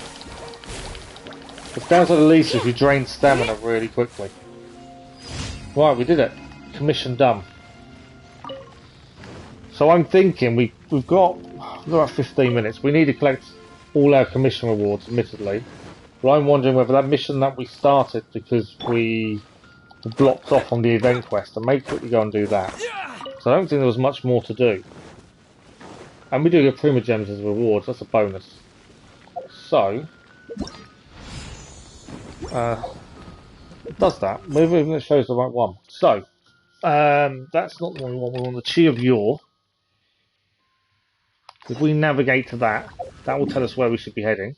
It's down to the least if you drain stamina really quickly. Right, we did it. Commission done. So I'm thinking we've got about 15 minutes. We need to collect all our commission rewards, admittedly. But I'm wondering whether that mission that we started because we blocked off on the event quest, and may quickly go and do that. So I don't think there was much more to do. And we do get Prima Gems as rewards, that's a bonus. So it does that. Maybe even it shows the right one. So that's not the one we want. We want the Chi of Yore. If we navigate to that, that will tell us where we should be heading.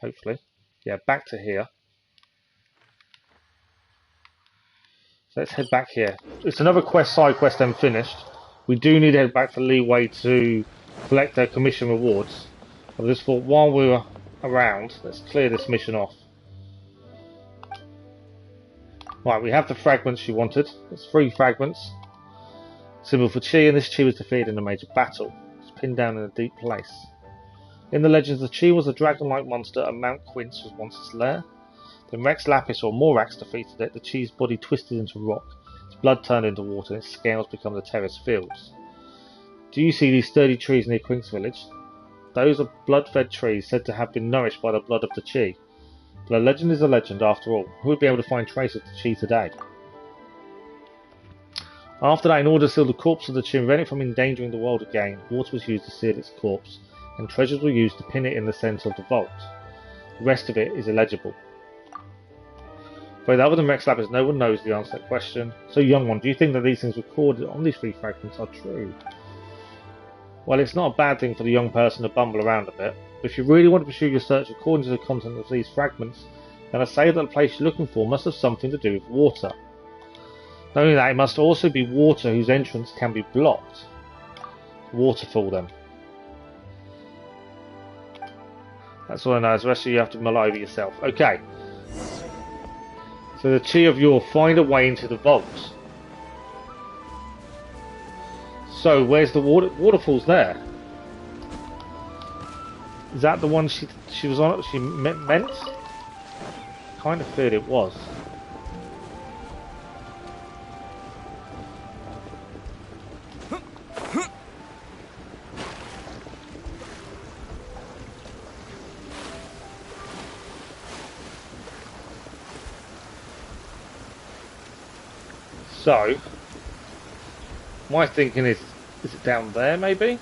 Hopefully. Yeah, back to here. So let's head back here. It's another quest, side quest then finished. We do need to head back to Leeway to collect our commission rewards. I just thought while we were around, let's clear this mission off. Right, we have the fragments she wanted. It's 3 fragments. Symbol for Chi, and this Chi was defeated in a major battle. It's pinned down in a deep place. In the legends, the Chi was a dragon-like monster and Mount Quince was once its lair. Then Rex Lapis or Morax defeated it. The Chi's body twisted into rock, its blood turned into water, and its scales become the terrace fields. Do you see these sturdy trees near Quincy Village? Those are blood-fed trees said to have been nourished by the blood of the Chi. But a legend is a legend after all. Who would be able to find trace of the Chi today? After that, in order to seal the corpse of the tomb, prevent it from endangering the world again, water was used to seal its corpse, and treasures were used to pin it in the centre of the vault. The rest of it is illegible. But other than Rex Lapis, no one knows the answer to that question. So, young one, do you think that these things recorded on these 3 fragments are true? Well, it's not a bad thing for the young person to bumble around a bit, but if you really want to pursue your search according to the content of these fragments, then I say that the place you're looking for must have something to do with water. Not only that, it must also be water whose entrance can be blocked. Waterfall, then. That's all I know. The rest of you have to mull over yourself. Okay. So the 2 of you will find a way into the vault. So where's the waterfall's there? Is that the one she was on? She meant? Kind of feared it was. So, my thinking is it down there maybe?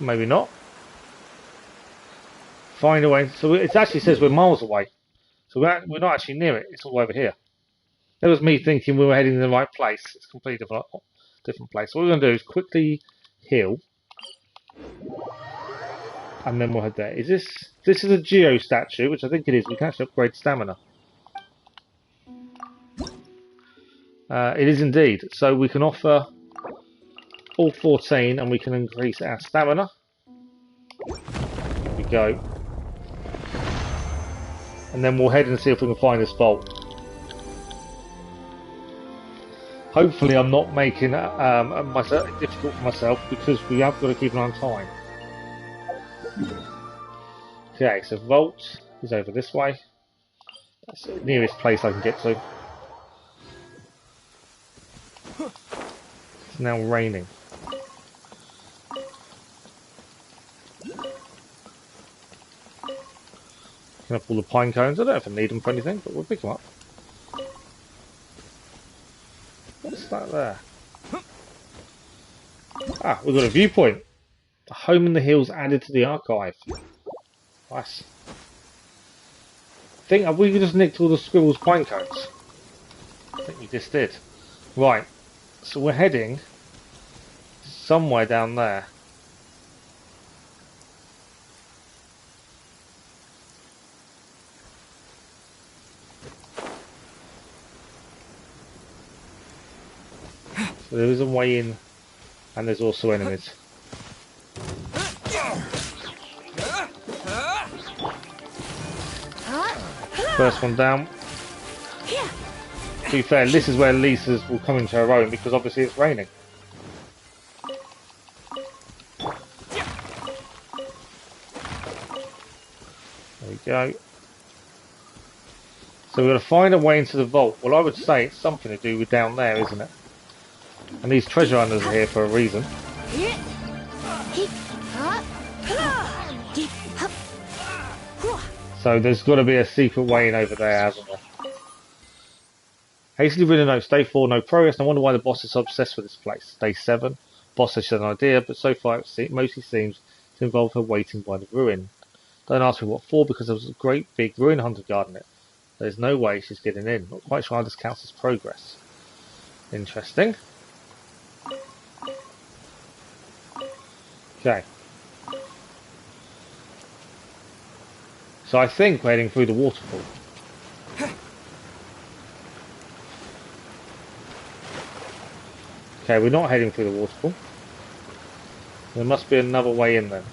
Maybe not. Find a way. So it actually says we're miles away. So we're not actually near it. It's all over here. That was me thinking we were heading in the right place. It's a completely different place. So what we're going to do is quickly heal. And then we'll head there. Is this is a Geo statue, which I think it is. We can actually upgrade stamina. It is indeed. So we can offer all 14 and we can increase our stamina. There we go. And then we'll head and see if we can find this vault. Hopefully I'm not making myself difficult for myself because we have got to keep an eye on time. Okay, so vault is over this way. That's the nearest place I can get to. It's now raining. Picking up all the pine cones. I don't know if I need them for anything, but we'll pick them up. What's that there? Ah, we've got a viewpoint. The home in the hills added to the archive. Nice. Have we just nicked all the squirrels' pine cones? I think we just did. Right. So we're heading somewhere down there. So there is a way in, and there's also enemies. First one down. To be fair, this is where Lisa's will come into her own because obviously it's raining. There we go. So we're going to find a way into the vault. Well, I would say it's something to do with down there, isn't it? And these treasure hunters are here for a reason. So there's got to be a secret way in over there, hasn't there? Hastily read a note. Day 4, no progress. I wonder why the boss is so obsessed with this place. Day 7, boss has an idea, but so far it mostly seems to involve her waiting by the ruin. Don't ask me what for, because there was a great big ruin hunter guard in it. There's no way she's getting in. Not quite sure how this counts as progress. Interesting. Okay. So I think we're heading through the waterfall. Okay, we're not heading through the waterfall. There must be another way in then.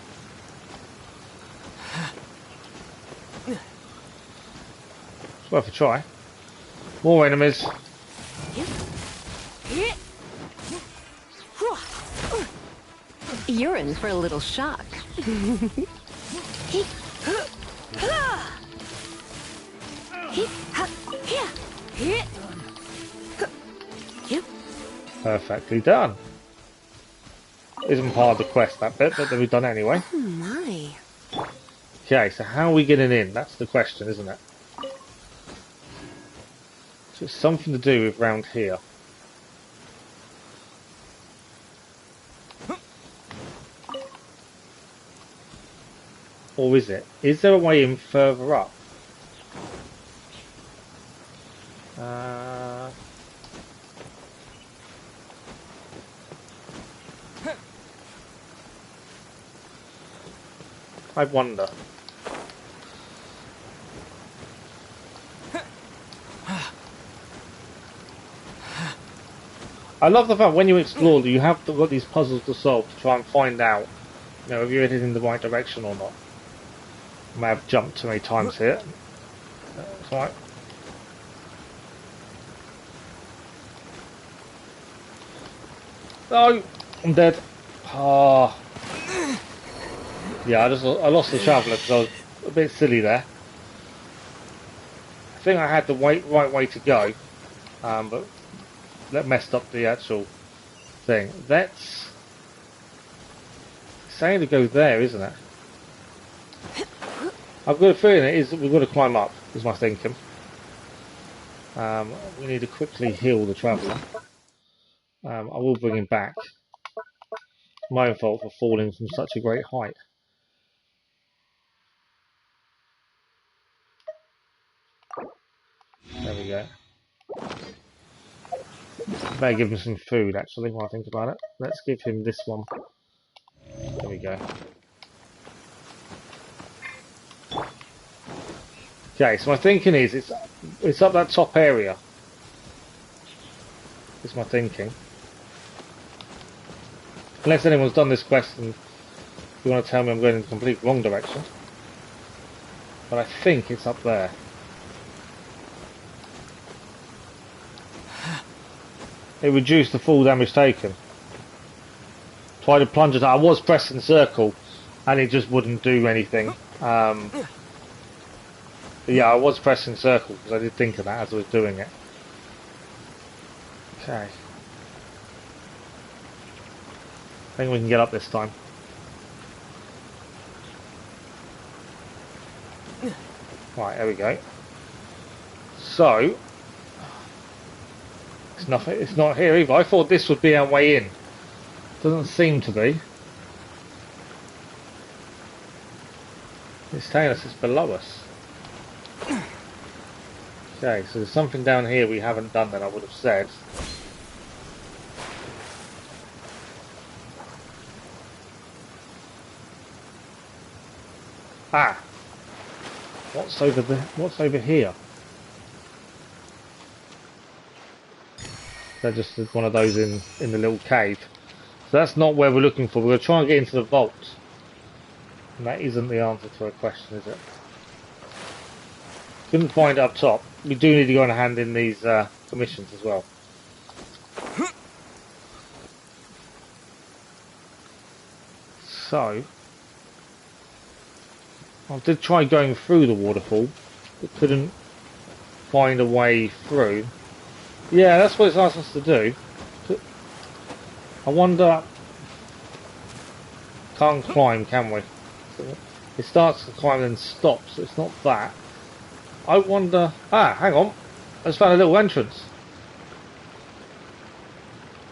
It's worth a try. More enemies. You're in for a little shock. Perfectly done. Isn't part of the quest, that bit, but we've done it anyway. Oh my. Okay, so how are we getting in? That's the question, isn't it? So it's something to do with round here. Or is it? Is there a way in further up? I wonder. I love the fact when you explore that you have got these puzzles to solve to try and find out, you know, if you're headed in the right direction or not. I may have jumped too many times here. That's right. No, I'm dead. Ah. Yeah, I lost the traveller because I was a bit silly there. I think I had the right way to go, but that messed up the actual thing. That's saying to go there, isn't it? I've got a feeling it is. We've got to climb up. Is my thinking. We need to quickly heal the traveller. I will bring him back. My own fault for falling from such a great height. There we go. Better give him some food actually while I think about it. Let's give him this one. There we go. Okay, so my thinking is it's up that top area. Is my thinking. Unless anyone's done this quest and you want to tell me I'm going in the complete wrong direction. But I think it's up there. It reduced the full damage taken. Tried to plunge it. I was pressing circle and it just wouldn't do anything. Yeah, I was pressing circle because I did think of that as I was doing it. Okay. I think we can get up this time. Right, there we go. So, it's not here either. I thought this would be our way in. Doesn't seem to be. It's telling us it's below us. Okay, so there's something down here we haven't done that I would have said. Ah! What's over here? They're just one of those in the little cave. So that's not where we're looking for. We're going to try and get into the vault. And that isn't the answer to our question, is it? Couldn't find it up top. We do need to go and hand in these commissions as well. So, I did try going through the waterfall, but couldn't find a way through. Yeah, that's what it's asked us to do. I wonder... Can't climb, can we? It starts to climb and stops, so it's not that. I wonder... Ah, hang on. I just found a little entrance.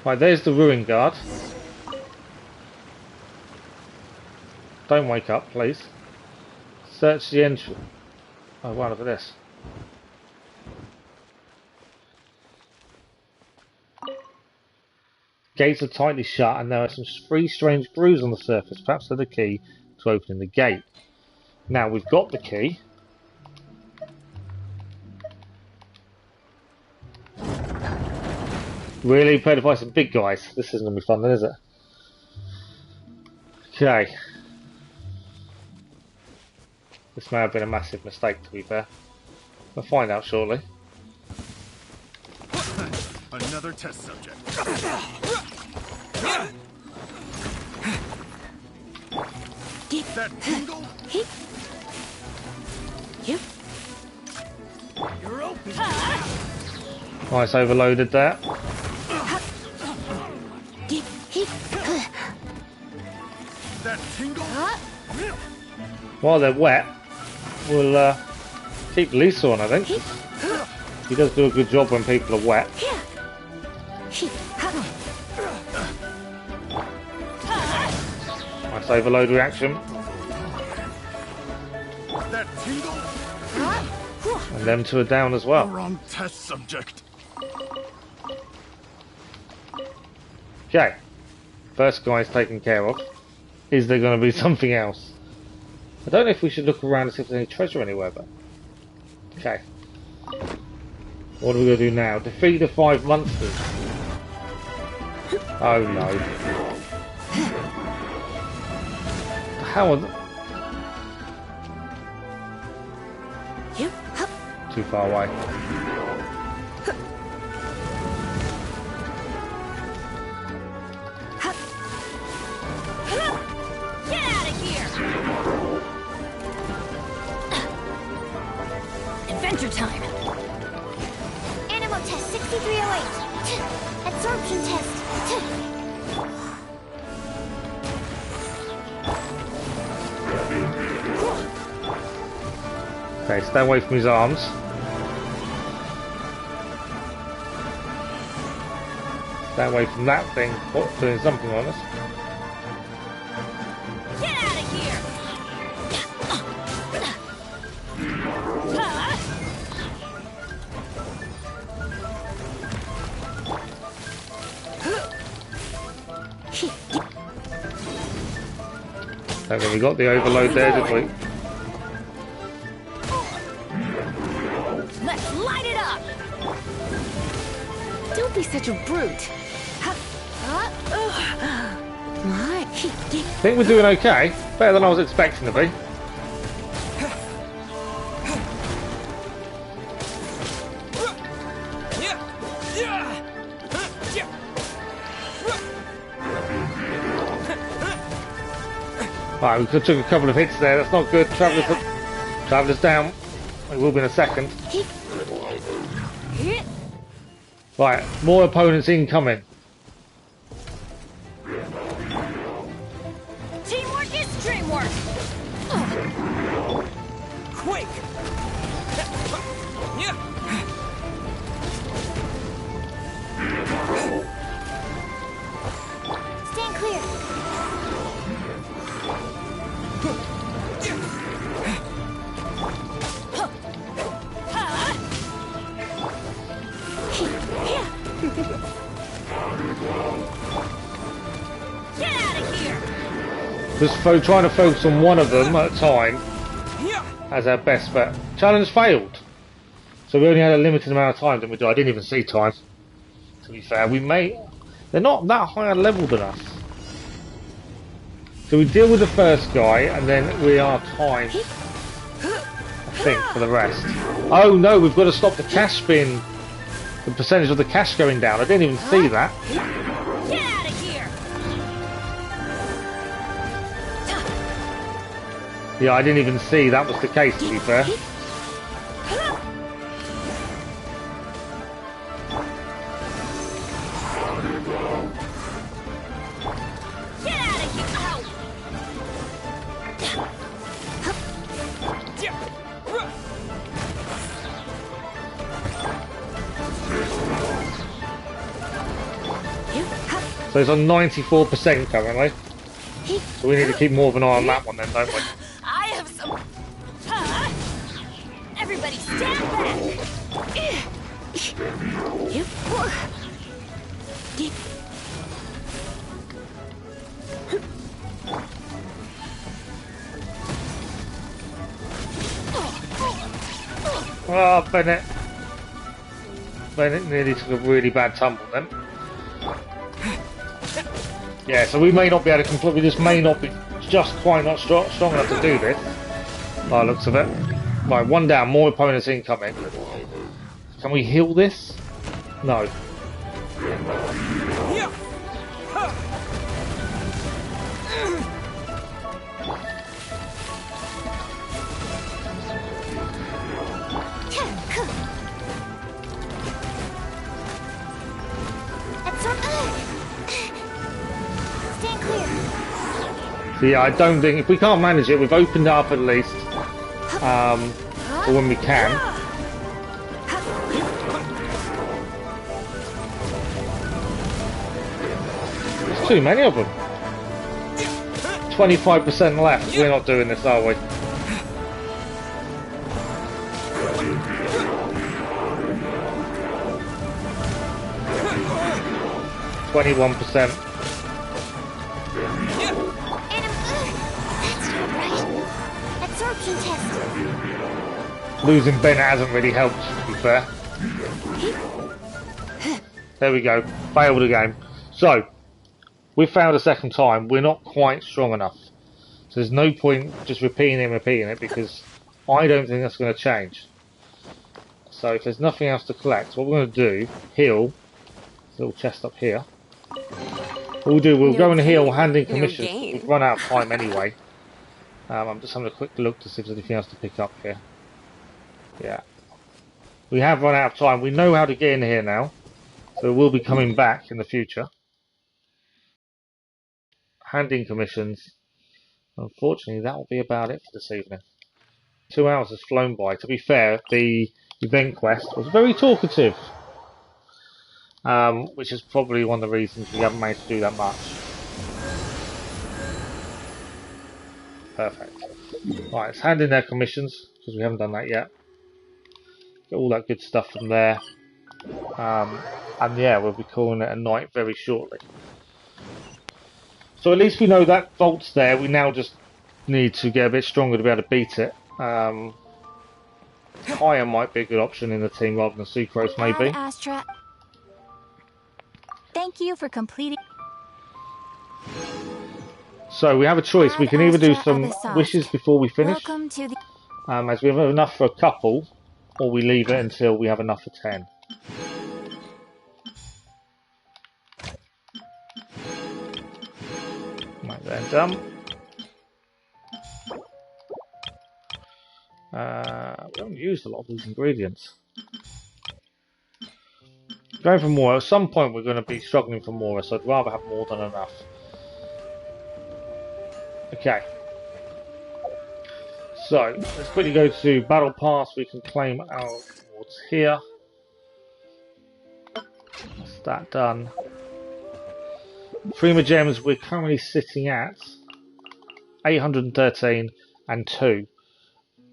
Right, there's the ruin guard. Don't wake up, please. Search the entrance. Oh, wow, look at this. Gates are tightly shut and there are some three strange grooves on the surface. Perhaps they're the key to opening the gate. Now, we've got the key. Really? Play to fight some big guys. This isn't going to be fun then, is it? Okay. This may have been a massive mistake, to be fair. We'll find out shortly. Another test subject. That tingle? Yep. You're open. Nice, overloaded that. while they're wet, we'll keep Lisa on, I think. He does do a good job when people are wet. Nice overload reaction. That tingle? And them two are down as well. Wrong test subject. Okay. First guy's taken care of. Is there going to be something else? I don't know if we should look around and see if there's any treasure anywhere, but... Okay. What are we going to do now? Defeat the 5 monsters. Oh no. How are too far away. Get out of here! Adventure time! Animal test 6308. Absorption test. Okay, stay away from his arms. Stay away from that thing doing something on us. Get out of here! Okay, we got the overload there, didn't we? Let's light it up! Don't be such a brute. I think we're doing okay. Better than I was expecting to be. Right, we could took a couple of hits there. That's not good. Traveller's down. It will be in a second. Right, more opponents incoming. Teamwork is dreamwork! Quake! Stand clear. Get out of here! Just trying to focus on one of them at a time as our best bet. Challenge failed. So we only had a limited amount of time, didn't we? I didn't even see time. To be fair, they're not that higher level than us. So we deal with the first guy, and then we are timed, I think, for the rest. Oh no, we've got to stop the cash spin. The percentage of the cash going down. I didn't even see that. Get out of here! Yeah, I didn't even see that was the case, to be fair. Get out of here! Ow! So it's on 94% currently. So we need to keep more of an eye on that one then, don't we? I have some... Everybody stand back! Oh, Bennett. Bennett nearly took a really bad tumble then. Yeah, so we may not be able to complete. We just may not be just quite not strong enough to do this. By the looks of it. Right, one down. More opponents incoming. Can we heal this? No. Stand clear. So yeah, I don't think, if we can't manage it, we've opened it up at least, for when we can. There's too many of them. 25% left. We're not doing this, are we? %. Absorption test. Losing Ben hasn't really helped, to be fair. There we go. Failed again. So, we failed a second time. We're not quite strong enough. So there's no point just repeating it because I don't think that's going to change. So if there's nothing else to collect, what we're going to do, heal. There's a little chest up here. What we'll go and heal, hand in commissions. We've run out of time anyway. I'm just having a quick look to see if there's anything else to pick up here. Yeah. We have run out of time. We know how to get in here now. So we'll be coming back in the future. Hand in commissions. Unfortunately, that will be about it for this evening. 2 hours has flown by. To be fair, the event quest was very talkative. Which is probably one of the reasons we haven't managed to do that much. Perfect. Right, let's hand in their commissions, because we haven't done that yet. Get all that good stuff from there. And yeah, we'll be calling it a night very shortly. So at least we know that vault's there. We now just need to get a bit stronger to be able to beat it. Kaya might be a good option in the team rather than Sucrose, maybe. Hi, Astra. Thank you for completing. So we have a choice. We can either do some wishes before we finish, Welcome to the as we have enough for a couple, or we leave it until we have enough for 10. Right then, done. We haven't used a lot of these ingredients. Going for more. At some point we're going to be struggling for more, so I'd rather have more than enough. Okay. So, let's quickly go to Battle Pass. We can claim our rewards here. That's that done. Prima Gems, we're currently sitting at 813 and 2.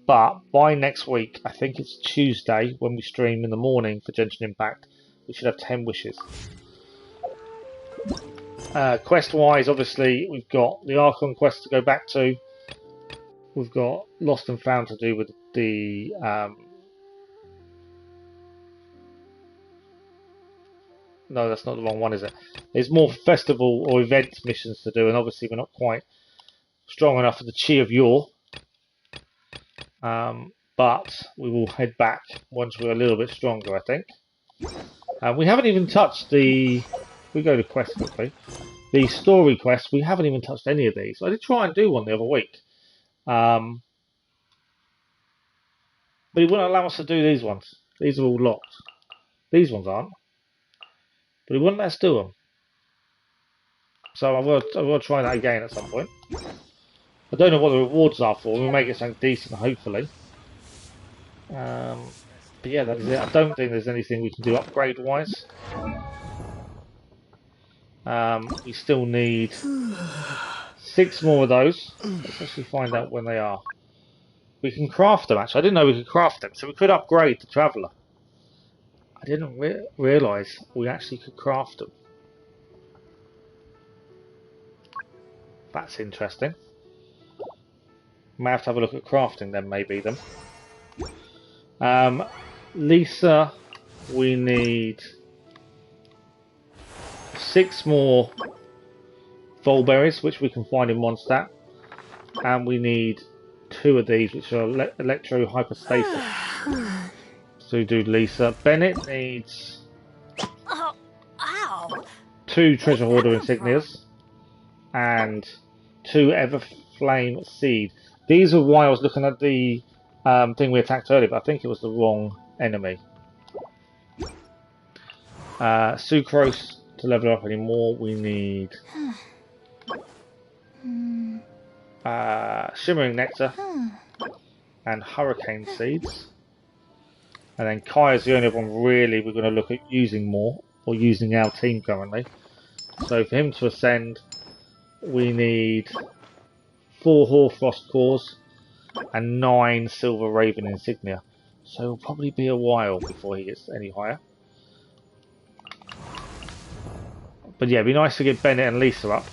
But by next week, I think it's Tuesday, when we stream in the morning for Genshin Impact, we should have 10 wishes. Quest-wise, obviously, we've got the Archon quest to go back to. We've got Lost and Found to do with the... no, that's not the wrong one, is it? There's more festival or event missions to do, and obviously we're not quite strong enough for the Chi of Yore. But we will head back once we're a little bit stronger, I think. We haven't even touched the... we go to quest quickly. The story quest, we haven't even touched any of these. I did try and do one the other week. But it wouldn't allow us to do these ones. These are all locked. These ones aren't. But it wouldn't let us do them. So I've got to try that again at some point. I don't know what the rewards are for. We'll make it something decent, hopefully. But yeah, that is it. I don't think there's anything we can do upgrade-wise. We still need 6 more of those. Let's actually find out when they are. We can craft them, actually. I didn't know we could craft them, so we could upgrade the Traveller. I didn't realise we actually could craft them. That's interesting. May have to have a look at crafting them, maybe them. Lisa, we need 6 more Volberries, which we can find in 1 stat. And we need 2 of these, which are Electro Hyperstasis. So do Lisa. Bennett needs 2 Treasure Hoarder Insignias and 2 Everflame Seed. These are why I was looking at the thing we attacked earlier, but I think it was the wrong enemy. Sucrose, to level up any more, we need Shimmering Nectar, and Hurricane Seeds. And then Kaya's the only one really we're going to look at using more, or using our team currently. So for him to ascend, we need 4 Hoarfrost Cores and 9 Silver Raven Insignia. So it'll probably be a while before he gets any higher. But yeah, it'd be nice to get Bennett and Lisa up.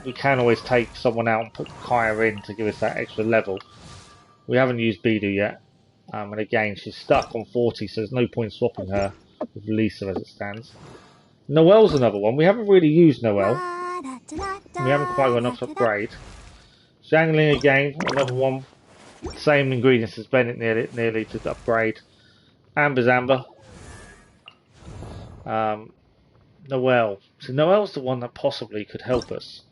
We can always take someone out and put Kaya in to give us that extra level. We haven't used Bidu yet. And again, she's stuck on 40, so there's no point swapping her with Lisa as it stands. Noelle's another one. We haven't really used Noelle. We haven't quite got enough to upgrade. Zhangling again, another one. Same ingredients as Bennett nearly to upgrade. Amber's Amber. Noelle. So Noelle's the one that possibly could help us.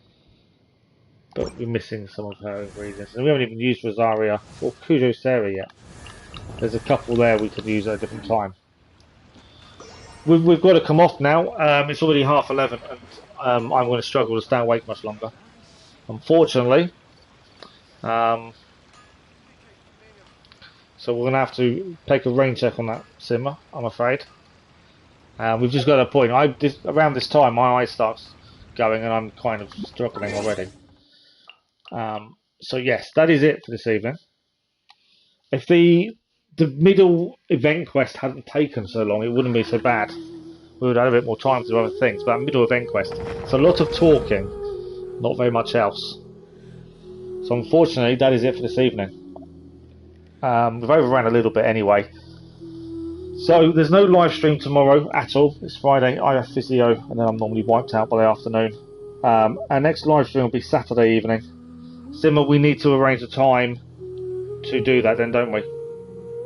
But we're missing some of her ingredients. And we haven't even used Rosaria or Kujo Sarah yet. There's a couple there we could use at a different time. We've got to come off now. It's already 11:30 and I'm going to struggle to stay awake much longer. Unfortunately. So we're going to have to take a rain check on that simmer, I'm afraid. We've just got a point. Around this time my eye starts going and I'm kind of struggling already. So yes, that is it for this evening. If the middle event quest hadn't taken so long, it wouldn't be so bad. We would have a bit more time to do other things. But middle event quest, it's a lot of talking, not very much else. So unfortunately, that is it for this evening. We've overrun a little bit anyway. So there's no live stream tomorrow at all. It's Friday. I have physio, and then I'm normally wiped out by the afternoon. Our next live stream will be Saturday evening. Simmer, we need to arrange a time to do that then, don't we?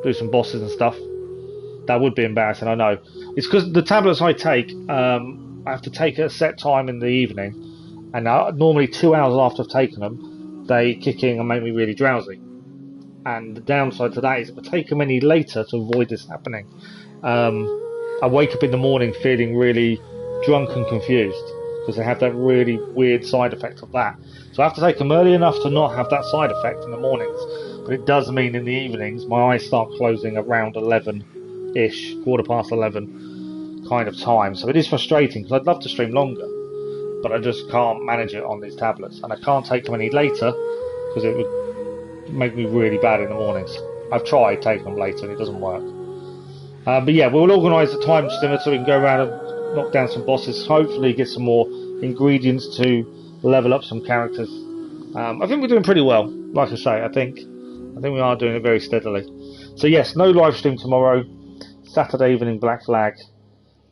Do some bosses and stuff. That would be embarrassing, I know. It's because the tablets I take, I have to take at a set time in the evening, and normally 2 hours after I've taken them, they kick in and make me really drowsy. And the downside to that is if I take them any later to avoid this happening, I wake up in the morning feeling really drunk and confused, because they have that really weird side effect of that. So I have to take them early enough to not have that side effect in the mornings. But it does mean in the evenings my eyes start closing around 11-ish, 11:15 kind of time. So it is frustrating because I'd love to stream longer, but I just can't manage it on these tablets. And I can't take them any later because it would make me really bad in the mornings. I've tried taking them later and it doesn't work. But yeah, we'll organise the time limit so we can go around and knock down some bosses. Hopefully get some more ingredients to level up some characters. I think we're doing pretty well. Like I say, I think we are doing it very steadily. So yes, no live stream tomorrow. Saturday evening Black Flag,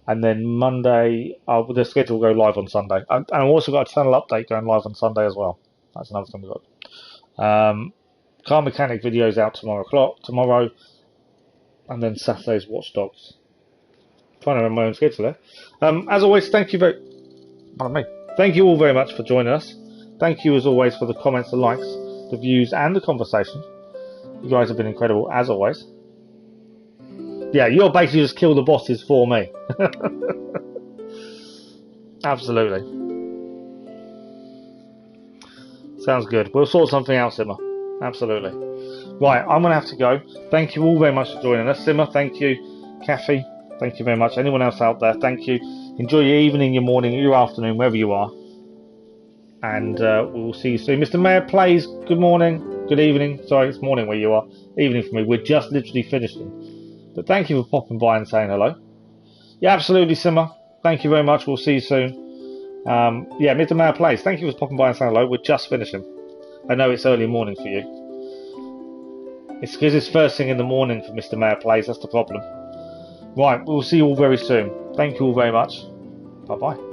and then Monday the schedule will go live on Sunday. And I've also got a channel update going live on Sunday as well. That's another thing we've got. Car Mechanic videos out tomorrow, and then Saturday's Watch Dogs. Trying to remember my own schedule there. As always, thank you all very much for joining us. Thank you as always for the comments, the likes, the views, and the conversation. You guys have been incredible as always. Yeah, you'll basically just kill the bosses for me. Absolutely. Sounds good. We'll sort something out, Simmer. Absolutely. Right, I'm going to have to go. Thank you all very much for joining us. Simmer, thank you. Kathy, thank you very much. Anyone else out there, thank you. Enjoy your evening, your morning, your afternoon, wherever you are. And we'll see you soon. Mr. Mayor Plays, good morning. Good evening. Sorry, it's morning where you are. Evening for me. We're just literally finishing. But thank you for popping by and saying hello. Yeah, absolutely, Simmer. Thank you very much. We'll see you soon. Yeah, Mr. Mayor Plays, thank you for popping by and saying hello. We're just finishing. I know it's early morning for you. It's because it's first thing in the morning for Mr. Mayor Plays. That's the problem. Right, we'll see you all very soon. Thank you all very much. Bye-bye.